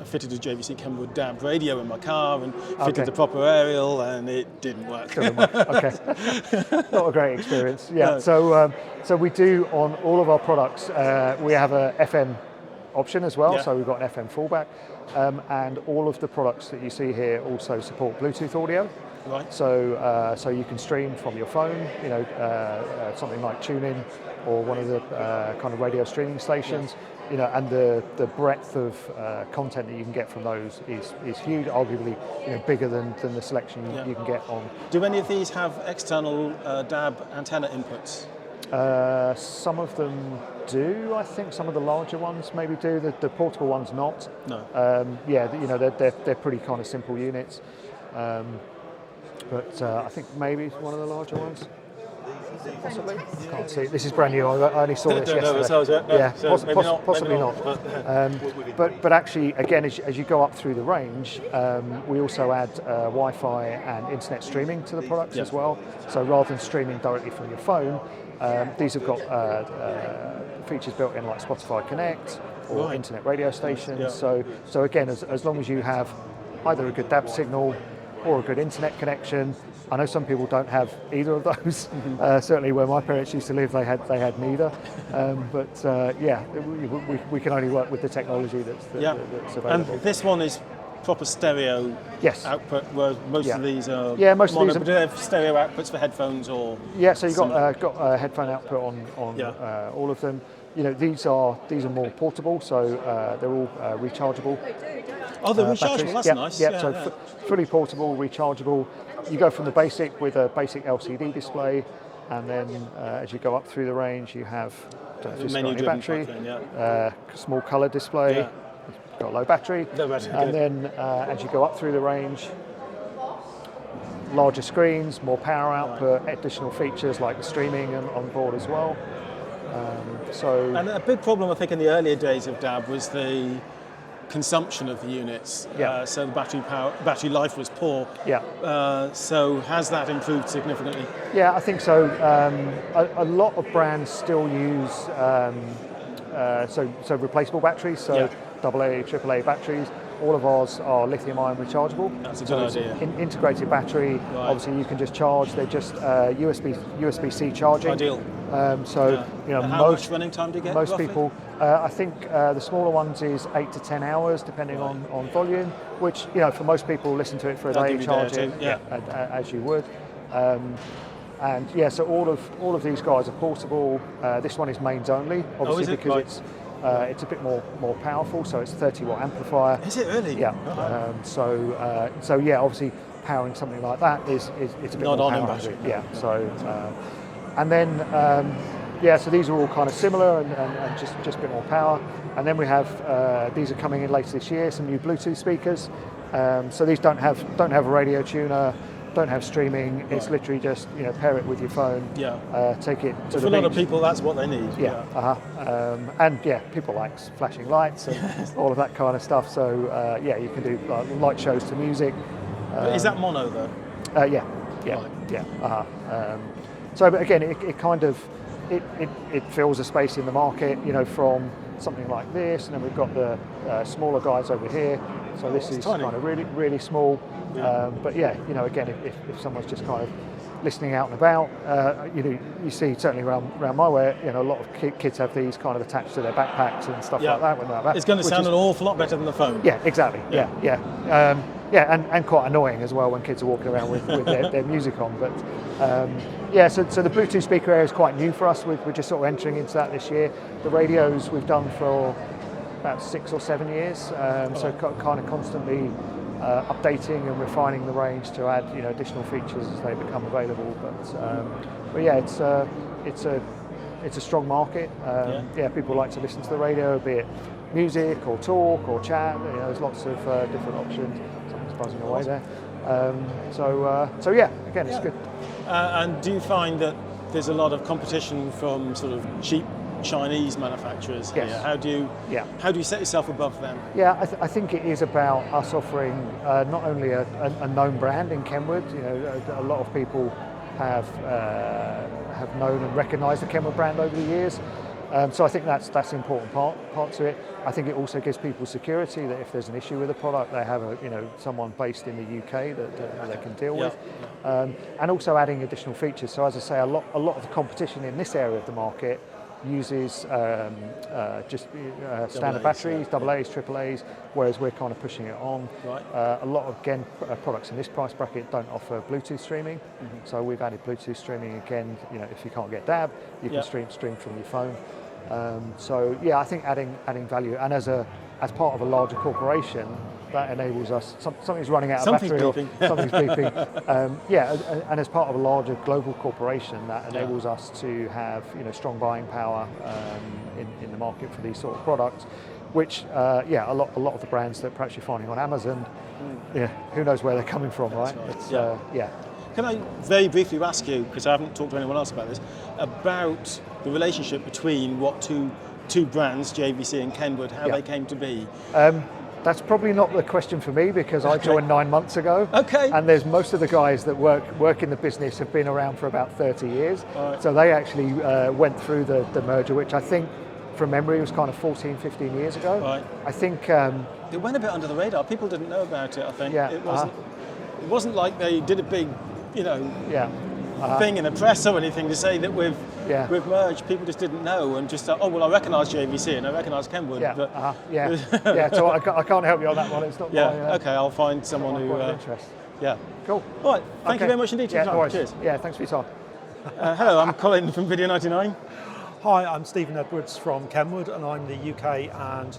S1: fitted a JVC Kenwood DAB radio in my car and fitted the proper aerial, and it didn't work.
S4: Okay. Not a great experience. Yeah.
S1: No.
S4: So we do on all of our products. We have a FM option as well. So we've got an FM fallback, and all of the products that you see here also support Bluetooth audio.
S1: Right.
S4: So you can stream from your phone. Something like TuneIn or one of the kind of radio streaming stations. And the breadth of content that you can get from those is huge, arguably bigger than the selection you can get on.
S1: Do any of these have external DAB antenna inputs?
S4: Some of them do. I think some of the larger ones maybe do. The portable ones not.
S1: No.
S4: They're pretty kind of simple units. But I think maybe one of the larger ones. Possibly. Can't see. This is brand new. I only saw this yesterday. Possibly not. But actually, again, as you go up through the range, we also add Wi-Fi and internet streaming to the products as well. So rather than streaming directly from your phone, these have got features built in like Spotify Connect or internet radio stations. So again, as long as you have either a good DAB signal or a good internet connection. I know some people don't have either of those. Certainly, where my parents used to live, they had neither. We can only work with the technology that's available.
S1: And this one is proper stereo output, where most of these are
S4: most of these
S1: but do they have stereo outputs for headphones or?
S4: Yeah, so you've got headphone output on all of them. These are more portable, so they're all rechargeable.
S1: Oh, they're rechargeable.
S4: Batteries.
S1: That's nice.
S4: Fully portable, rechargeable. You go from the basic with a basic LCD display, and then as you go up through the range, you have battery, small colour display, got low battery, and then as you go up through the range, larger screens, more power output, additional features like the streaming and on board as well.
S1: And a big problem, I think, in the earlier days of DAB was the consumption of the units. So the battery life was poor. So has that improved significantly? Yeah,
S4: I think so. A lot of brands still use so replaceable batteries. So AA, AAA batteries. All of ours are lithium-ion rechargeable.
S1: That's a good idea.
S4: Integrated battery. Obviously, you can just charge. They're just USB-C charging.
S1: Ideal.
S4: How
S1: much running time do you get?
S4: Most
S1: roughly?
S4: people, I think the smaller ones is 8 to 10 hours, depending on volume. Which for most people, listen to it for a day, charge it as you would. So all of these guys are portable. This one is mains only, obviously because it's a bit more powerful, so it's 30-watt amplifier.
S1: Is it really?
S4: Yeah. Obviously powering something like that is it's a bit
S1: not
S4: more
S1: on
S4: power.
S1: battery.
S4: Yeah. So these are all kind of similar and just a bit more power. And then we have these are coming in later this year. Some new Bluetooth speakers. So these don't have a radio tuner. Don't have streaming. It's literally just pair it with your phone. Take it to the beach.
S1: For a lot of people, that's what they need.
S4: People like flashing lights and all of that kind of stuff. So you can do light shows to music.
S1: Is that mono though?
S4: So, but again, it kind of it fills a space in the market. From something like this, and then we've got the smaller guys over here. So this is
S1: tiny.
S4: Kind of really small. Again, if someone's just kind of listening out and about, you see certainly around my way, a lot of kids have these kind of attached to their backpacks and stuff like that when they're back.
S1: It's going to sound an awful lot better than the phone.
S4: Yeah, exactly. And quite annoying as well when kids are walking around with their music on. But so the Bluetooth speaker area is quite new for us. We're just sort of entering into that this year. The radios we've done for about 6 or 7 years, so kind of constantly updating and refining the range to add additional features as they become available. It's a strong market. People like to listen to the radio, be it music or talk or chat. There's lots of different options. Something's buzzing away there. Again, it's good.
S1: And do you find that there's a lot of competition from sort of cheap Chinese manufacturers
S4: Yes.
S1: here. How do you set yourself above them?
S4: Yeah, I think it is about us offering not only a known brand in Kenwood. You know, a lot of people have known and recognised the Kenwood brand over the years. So I think that's the important part to it. I think it also gives people security that if there's an issue with a product, they have someone based in the UK that they can deal with, and also adding additional features. So as I say, a lot of the competition in this area of the market uses standard batteries, AA's, AAA's, whereas we're kind of pushing it on.
S1: Right.
S4: A lot of products in this price bracket don't offer Bluetooth streaming, so we've added Bluetooth streaming again. You know, if you can't get DAB, you can stream from your phone. So yeah, I think adding value, and as part of a larger corporation, that enables us. Something's running out of
S1: Something's
S4: battery,
S1: beeping.
S4: or something's beeping. And as part of a larger global corporation, that enables us to have strong buying power in the market for these sort of products. Which a lot of the brands that perhaps you're finding on Amazon, who knows where they're coming from, right?
S1: Right. Can I very briefly ask you, because I haven't talked to anyone else about this, about the relationship between what two brands, JVC and Kenwood, how they came to be?
S4: That's probably not the question for me, because I joined 9 months ago.
S1: Okay.
S4: And there's most of the guys that work in the business have been around for about 30 years.
S1: Right.
S4: So they actually went through the merger, which I think, from memory, was kind of 14, 15 years ago.
S1: Right.
S4: I think
S1: it went a bit under the radar. People didn't know about it, I think.
S4: Yeah,
S1: It wasn't like they did a big, thing in the press or anything to say that we've merged. People just didn't know and just thought, oh, well, I recognise JVC and I recognise Kenwood.
S4: So I can't help you on that one. It's not my...
S1: okay, I'll find someone who...
S4: interest.
S1: Yeah.
S4: Cool.
S1: All right, thank you very much indeed for your time.
S4: No worries.
S1: Cheers.
S4: Yeah, thanks for your time.
S1: Hello, I'm Colin from Video 99.
S5: Hi, I'm Stephen Edwards from Kenwood, and I'm the UK and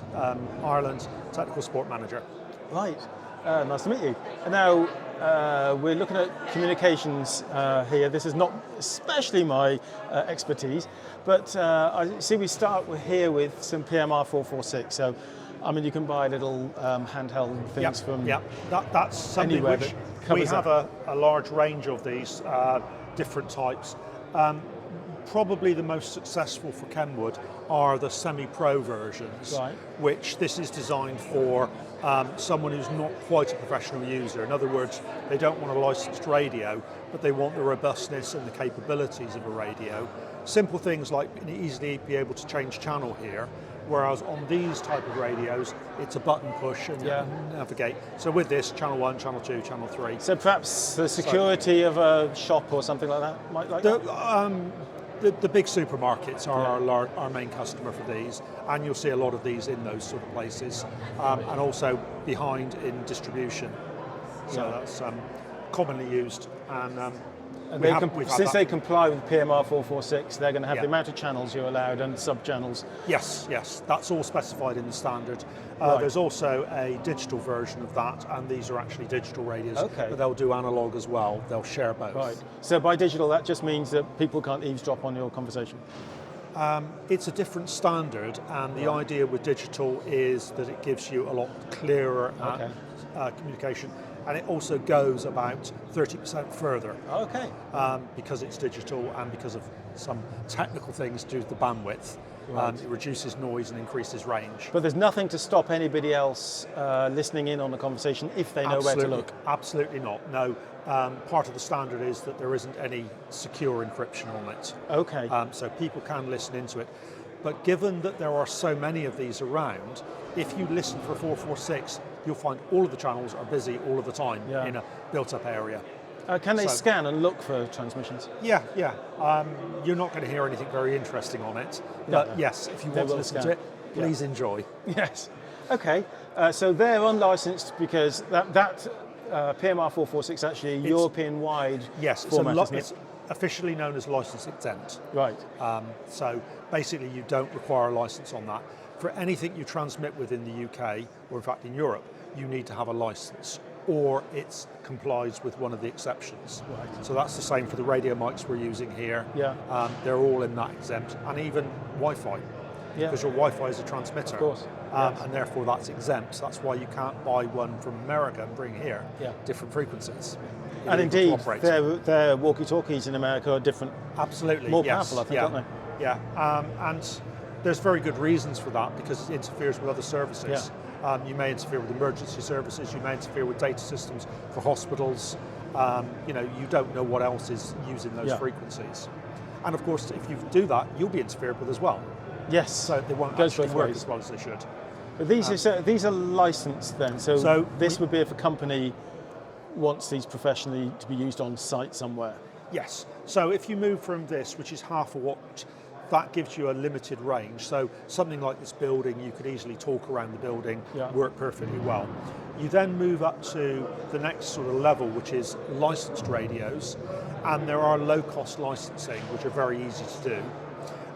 S5: Ireland Technical Support Manager.
S1: Right, nice to meet you. And now we're looking at communications here. This is not especially my expertise, but I see we start here with some PMR 446. So, I mean, you can buy little handheld things from
S5: That's something
S1: anywhere
S5: which
S1: that
S5: we
S1: covers
S5: have
S1: that.
S5: a large range of these different types. Probably the most successful for Kenwood are the semi-pro versions,
S1: Right.
S5: which this is designed for someone who's not quite a professional user. In other words, they don't want a licensed radio, but they want the robustness and the capabilities of a radio. Simple things like easily be able to change channel here, whereas on these type of radios, it's a button push and you can navigate. So with this, channel 1, channel 2, channel 3.
S1: So perhaps the security of a shop or something like that might like that?
S5: The big supermarkets are our main customer for these, and you'll see a lot of these in those sort of places, and also behind in distribution. So that's commonly used, and
S1: since they comply with PMR 446, they're going to have the amount of channels you're allowed and sub-channels.
S5: Yes, that's all specified in the standard.
S1: Right.
S5: There's also a digital version of that, and these are actually digital radios, but they'll do analog as well. They'll share both.
S1: Right. So by digital, that just means that people can't eavesdrop on your conversation.
S5: It's a different standard, and the idea with digital is that it gives you a lot clearer communication, and it also goes about 30% further.
S1: Okay.
S5: Because it's digital and because of some technical things due to the bandwidth. It reduces noise and increases range.
S1: But there's nothing to stop anybody else listening in on the conversation if they know where to look.
S5: Absolutely not. No. Part of the standard is that there isn't any secure encryption on it.
S1: Okay.
S5: So people can listen into it. But given that there are so many of these around, if you listen for 446, you'll find all of the channels are busy all of the time in a built-up area.
S1: Can they scan and look for transmissions?
S5: Yeah. You're not going to hear anything very interesting on it. But yes, if you want to listen to it, please enjoy.
S1: Yes. Okay. So they're unlicensed because that PMR 446 actually a European-wide format, isn't it?
S5: It's officially known as license exempt.
S1: Right.
S5: So basically you don't require a license on that. For anything you transmit within the UK, or in fact in Europe, you need to have a license, or it complies with one of the exceptions.
S1: Right.
S5: So that's the same for the radio mics we're using here.
S1: Yeah.
S5: They're all in that exempt, and even Wi-Fi, because your Wi-Fi is a transmitter.
S1: Of course.
S5: And therefore that's exempt. That's why you can't buy one from America and bring here different frequencies.
S1: And indeed, their walkie-talkies in America are different.
S5: Absolutely.
S1: More powerful, I think, aren't they?
S5: Yeah, and there's very good reasons for that because it interferes with other services. You may interfere with emergency services, you may interfere with data systems for hospitals. You don't know what else is using those frequencies. And of course, if you do that, you'll be interfered with as well.
S1: Yes.
S5: So they won't
S1: Goes
S5: actually
S1: both
S5: work
S1: ways.
S5: as well as they should.
S1: But these are licensed then. So this would be if a company wants these professionally to be used on site somewhere.
S5: Yes. So if you move from this, which is half a watt, that gives you a limited range. So something like this building, you could easily talk around the building, work perfectly well. You then move up to the next sort of level, which is licensed radios, and there are low-cost licensing, which are very easy to do.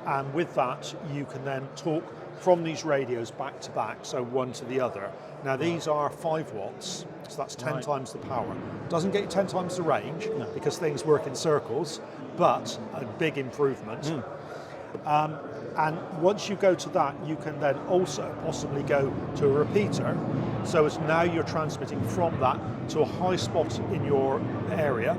S5: And with that, you can then talk from these radios back to back, so one to the other. Now these are 5 watts, so that's 10 times the power. Doesn't get you 10 times the range, because things work in circles, but a big improvement. And once you go to that, you can then also possibly go to a repeater. So it's now you're transmitting from that to a high spot in your area,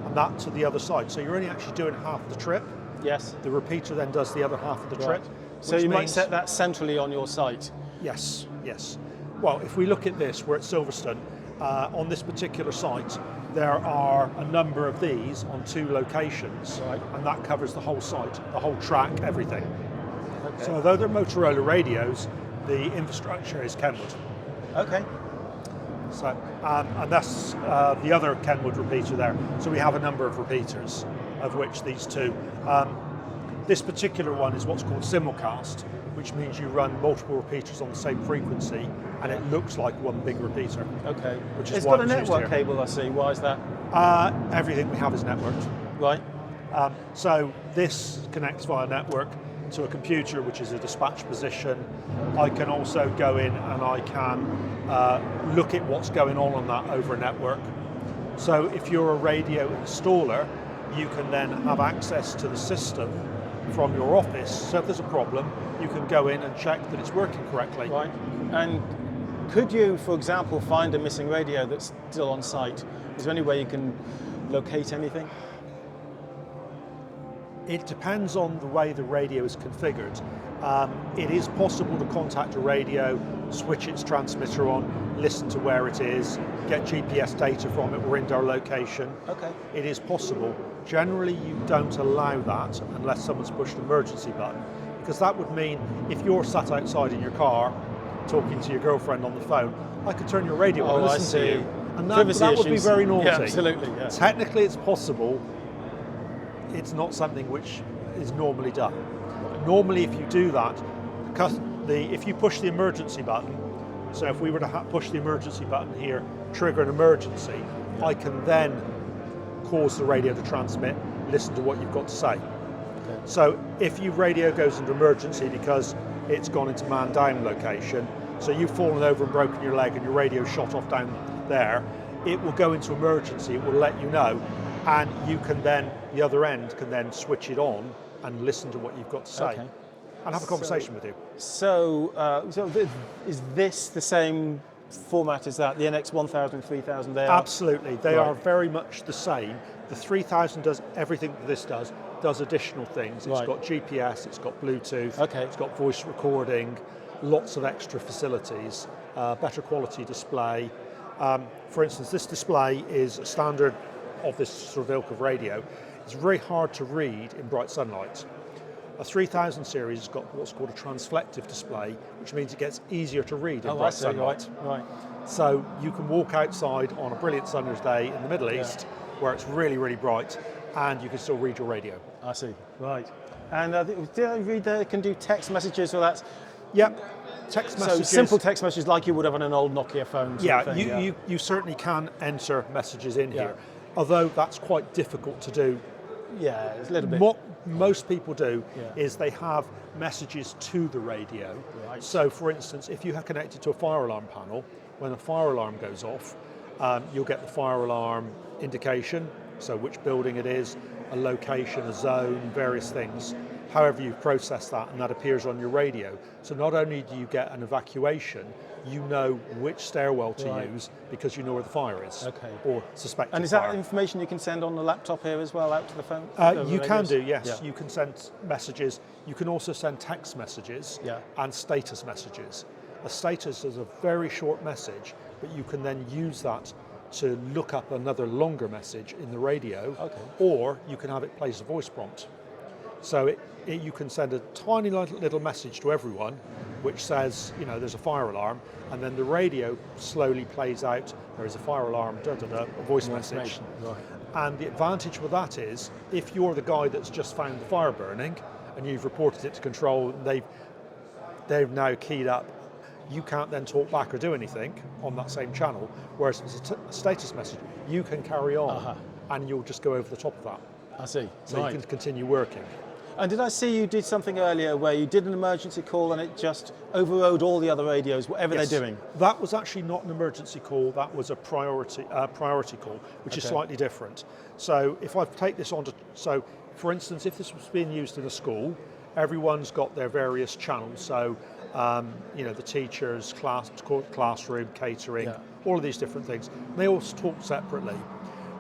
S5: and that to the other side. So you're only actually doing half the trip.
S1: Yes.
S5: The repeater then does the other half of the trip.
S1: So you might set that centrally on your site.
S5: Yes, yes. Well, if we look at this, we're at Silverstone. On this particular site, there are a number of these on 2 locations, and that covers the whole site, the whole track, everything. Okay. So although they're Motorola radios, the infrastructure is Kenwood.
S1: Okay.
S5: So, and that's the other Kenwood repeater there. So we have a number of repeaters, of which these 2. This particular one is what's called simulcast, which means you run multiple repeaters on the same frequency, and it looks like one big repeater.
S1: Okay.
S5: Which is
S1: it's
S5: why
S1: got a
S5: it's used
S1: network
S5: here.
S1: cable, I see. Why is that?
S5: Everything we have is networked.
S1: Right.
S5: So this connects via network to a computer, which is a dispatch position. I can also go in and I can look at what's going on that over a network. So if you're a radio installer, you can then have access to the system from your office. So if there's a problem, you can go in and check that it's working correctly.
S1: Right. And could you, for example, find a missing radio that's still on site? Is there any way you can locate anything?
S5: It depends on the way the radio is configured. It is possible to contact a radio, switch its transmitter on, listen to where it is, get GPS data from it or indoor location.
S1: Okay.
S5: It is possible. Generally, you don't allow that unless someone's pushed an emergency button, because that would mean if you're sat outside in your car talking to your girlfriend on the phone, I could turn your radio on and listen to you. And that would be very naughty.
S1: Yeah, absolutely. Yeah.
S5: Technically, it's possible. It's not something which is normally done. Normally, if you do that, if you push the emergency button, so if we were to push the emergency button here, trigger an emergency, I can then cause the radio to transmit, listen to what you've got to say. Okay. So if your radio goes into emergency because it's gone into man down location, so you've fallen over and broken your leg and your radio shot off down there, it will go into emergency, it will let you know, and you can then, the other end can then switch it on and listen to what you've got to say.
S1: Okay.
S5: And have a conversation with you.
S1: So is this the same format as that, the NX 1000, 3000?
S5: Absolutely, they are very much the same. The 3000 does everything that this does additional things. It's got GPS, it's got Bluetooth, it's got voice recording, lots of extra facilities, better quality display. For instance, this display is a standard of this sort of ilk of radio. It's very hard to read in bright sunlight. A 3000 series has got what's called a transflective display, which means it gets easier to read in bright sunlight.
S1: Right.
S5: So you can walk outside on a brilliant summer's day in the Middle East, where it's really, really bright, and you can still read your radio.
S1: I see. Right. And did I read that it can do text messages or that?
S5: Yep. Text messages.
S1: So simple text messages like you would have on an old Nokia phone.
S5: You certainly can enter messages in here, although that's quite difficult to do.
S1: Yeah, it's a little bit.
S5: What most people do is they have messages to the radio. Right. So, for instance, if you have connected to a fire alarm panel, when a fire alarm goes off, you'll get the fire alarm indication, so which building it is, a location, a zone, various things. however you process that, and that appears on your radio. So not only do you get an evacuation, you know which stairwell to use because you know where the fire is, or suspected
S1: And is
S5: fire.
S1: that information you can send on the laptop here as well, out to the phone?
S5: You can do, yes. You can send messages. You can also send text messages and status messages. A status is a very short message, but you can then use that to look up another longer message in the radio, or you can have it play as a voice prompt. So you can send a tiny little message to everyone which says, you know, there's a fire alarm, and then the radio slowly plays out, there is a fire alarm, a voice message. And the advantage with that is, if you're the guy that's just found the fire burning and you've reported it to control, and they've now keyed up, you can't then talk back or do anything on that same channel, whereas if it's a status message, you can carry on and you'll just go over the top of that.
S1: I see.
S5: So you can continue working.
S1: And did I see you did something earlier where you did an emergency call and it just overrode all the other radios, whatever they're doing?
S5: That was actually not an emergency call, that was a priority call, which is slightly different. So if I take this on to, so for instance, if this was being used in a school, everyone's got their various channels. So, you know, the teachers, classroom, catering, all of these different things. They all talk separately.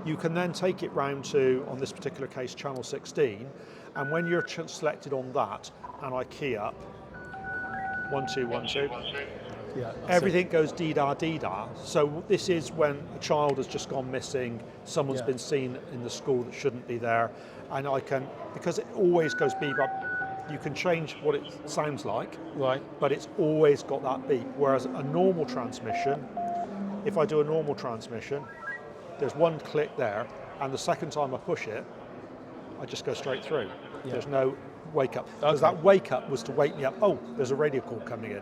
S5: You can then take it round to, on this particular case, channel 16, and when you're selected on that, and I key up, 1212, everything goes dee-da, dee-da. So this is when a child has just gone missing, someone's been seen in the school that shouldn't be there, and I can, because it always goes beep up, you can change what it sounds like, but it's always got that beep. Whereas a normal transmission, if I do a normal transmission, there's one click there, and the second time I push it, I just go straight through. There's no wake up. Because that wake up was to wake me up, oh, there's a radio call coming in.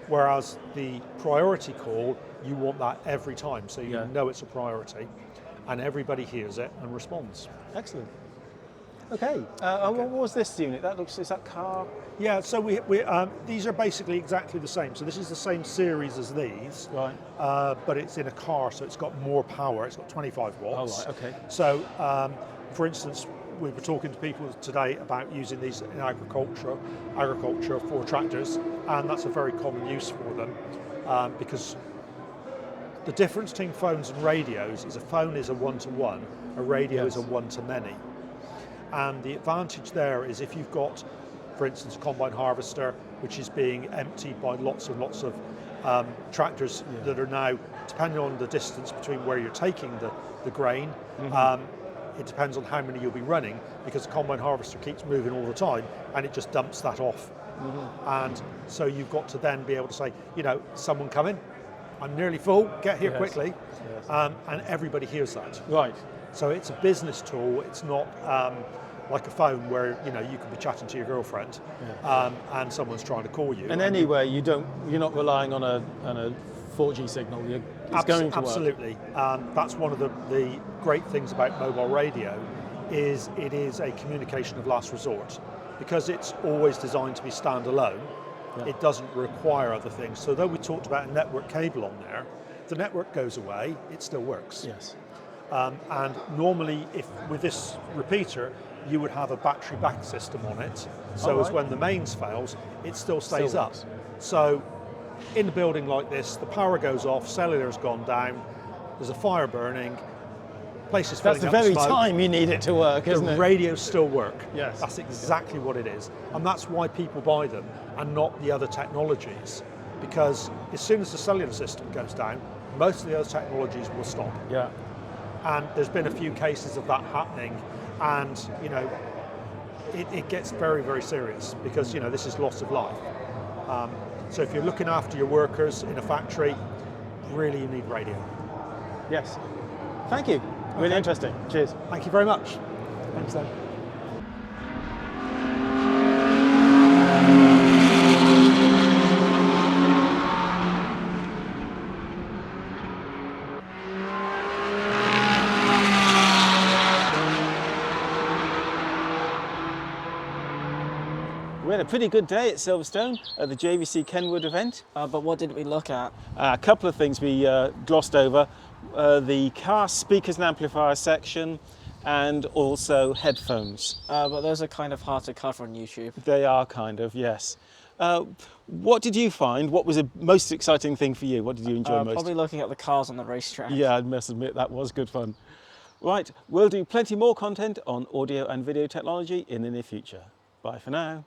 S5: Whereas the priority call, you want that every time, so you know it's a priority, and everybody hears it and responds.
S1: Excellent. Okay. What was this unit? Is that car?
S5: Yeah, so we these are basically exactly the same. So this is the same series as these, but it's in a car, so it's got more power. It's got 25 watts.
S1: Oh, right, okay.
S5: So, for instance, we were talking to people today about using these in agriculture for tractors, and that's a very common use for them, because the difference between phones and radios is a phone is a one-to-one, a radio is a one-to-many. And the advantage there is if you've got, for instance, a combine harvester, which is being emptied by lots and lots of tractors that are now, depending on the distance between where you're taking the grain, it depends on how many you'll be running, because the combine harvester keeps moving all the time and it just dumps that off. And so you've got to then be able to say, you know, someone coming, I'm nearly full, get here quickly, and everybody hears that.
S1: Right.
S5: So it's a business tool, it's not like a phone where, you know, you could be chatting to your girlfriend and someone's trying to call you.
S1: And anyway, you're not relying on a 4G signal. It's going to
S5: absolutely. That's one of the great things about mobile radio, is it is a communication of last resort, because it's always designed to be standalone. It doesn't require other things. So though we talked about a network cable on there, if the network goes away, it still works.
S1: Yes.
S5: And normally, if with this repeater, you would have a battery back system on it, so as when the mains fails, it still stays up. So in a building like this, the power goes off, cellular's gone down, there's a fire burning, place is filling
S1: That's
S5: up
S1: the very
S5: smoke,
S1: time you need it to work, isn't it?
S5: the radios still work.
S1: Yes.
S5: That's exactly what it is. And that's why people buy them and not the other technologies, because as soon as the cellular system goes down, most of the other technologies will stop.
S1: Yeah.
S5: And there's been a few cases of that happening, and you know, it gets very, very serious, because you know, this is loss of life. So if you're looking after your workers in a factory, really you need radio.
S1: Yes. Thank you. Really interesting. Cheers.
S5: Thank you very much. Thanks then.
S1: We had a pretty good day at Silverstone at the JVC Kenwood event.
S2: But what did we look at?
S1: A couple of things we glossed over. The car speakers and amplifier section, and also headphones.
S2: But those are kind of hard to cover on YouTube.
S1: They are kind of, yes. What did you find? What was the most exciting thing for you? What did you enjoy most?
S2: Probably looking at the cars on the racetrack.
S1: Yeah, I must admit that was good fun. Right, we'll do plenty more content on audio and video technology in the near future. Bye for now.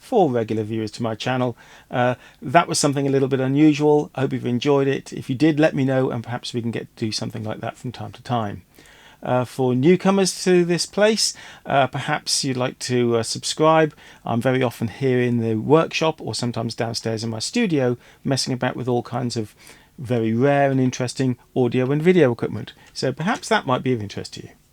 S1: For regular viewers to my channel, that was something a little bit unusual. I hope you've enjoyed it. If you did, let me know, and perhaps we can get to do something like that from time to time. For newcomers to this place, perhaps you'd like to subscribe. I'm very often here in the workshop or sometimes downstairs in my studio messing about with all kinds of very rare and interesting audio and video equipment. So perhaps that might be of interest to you.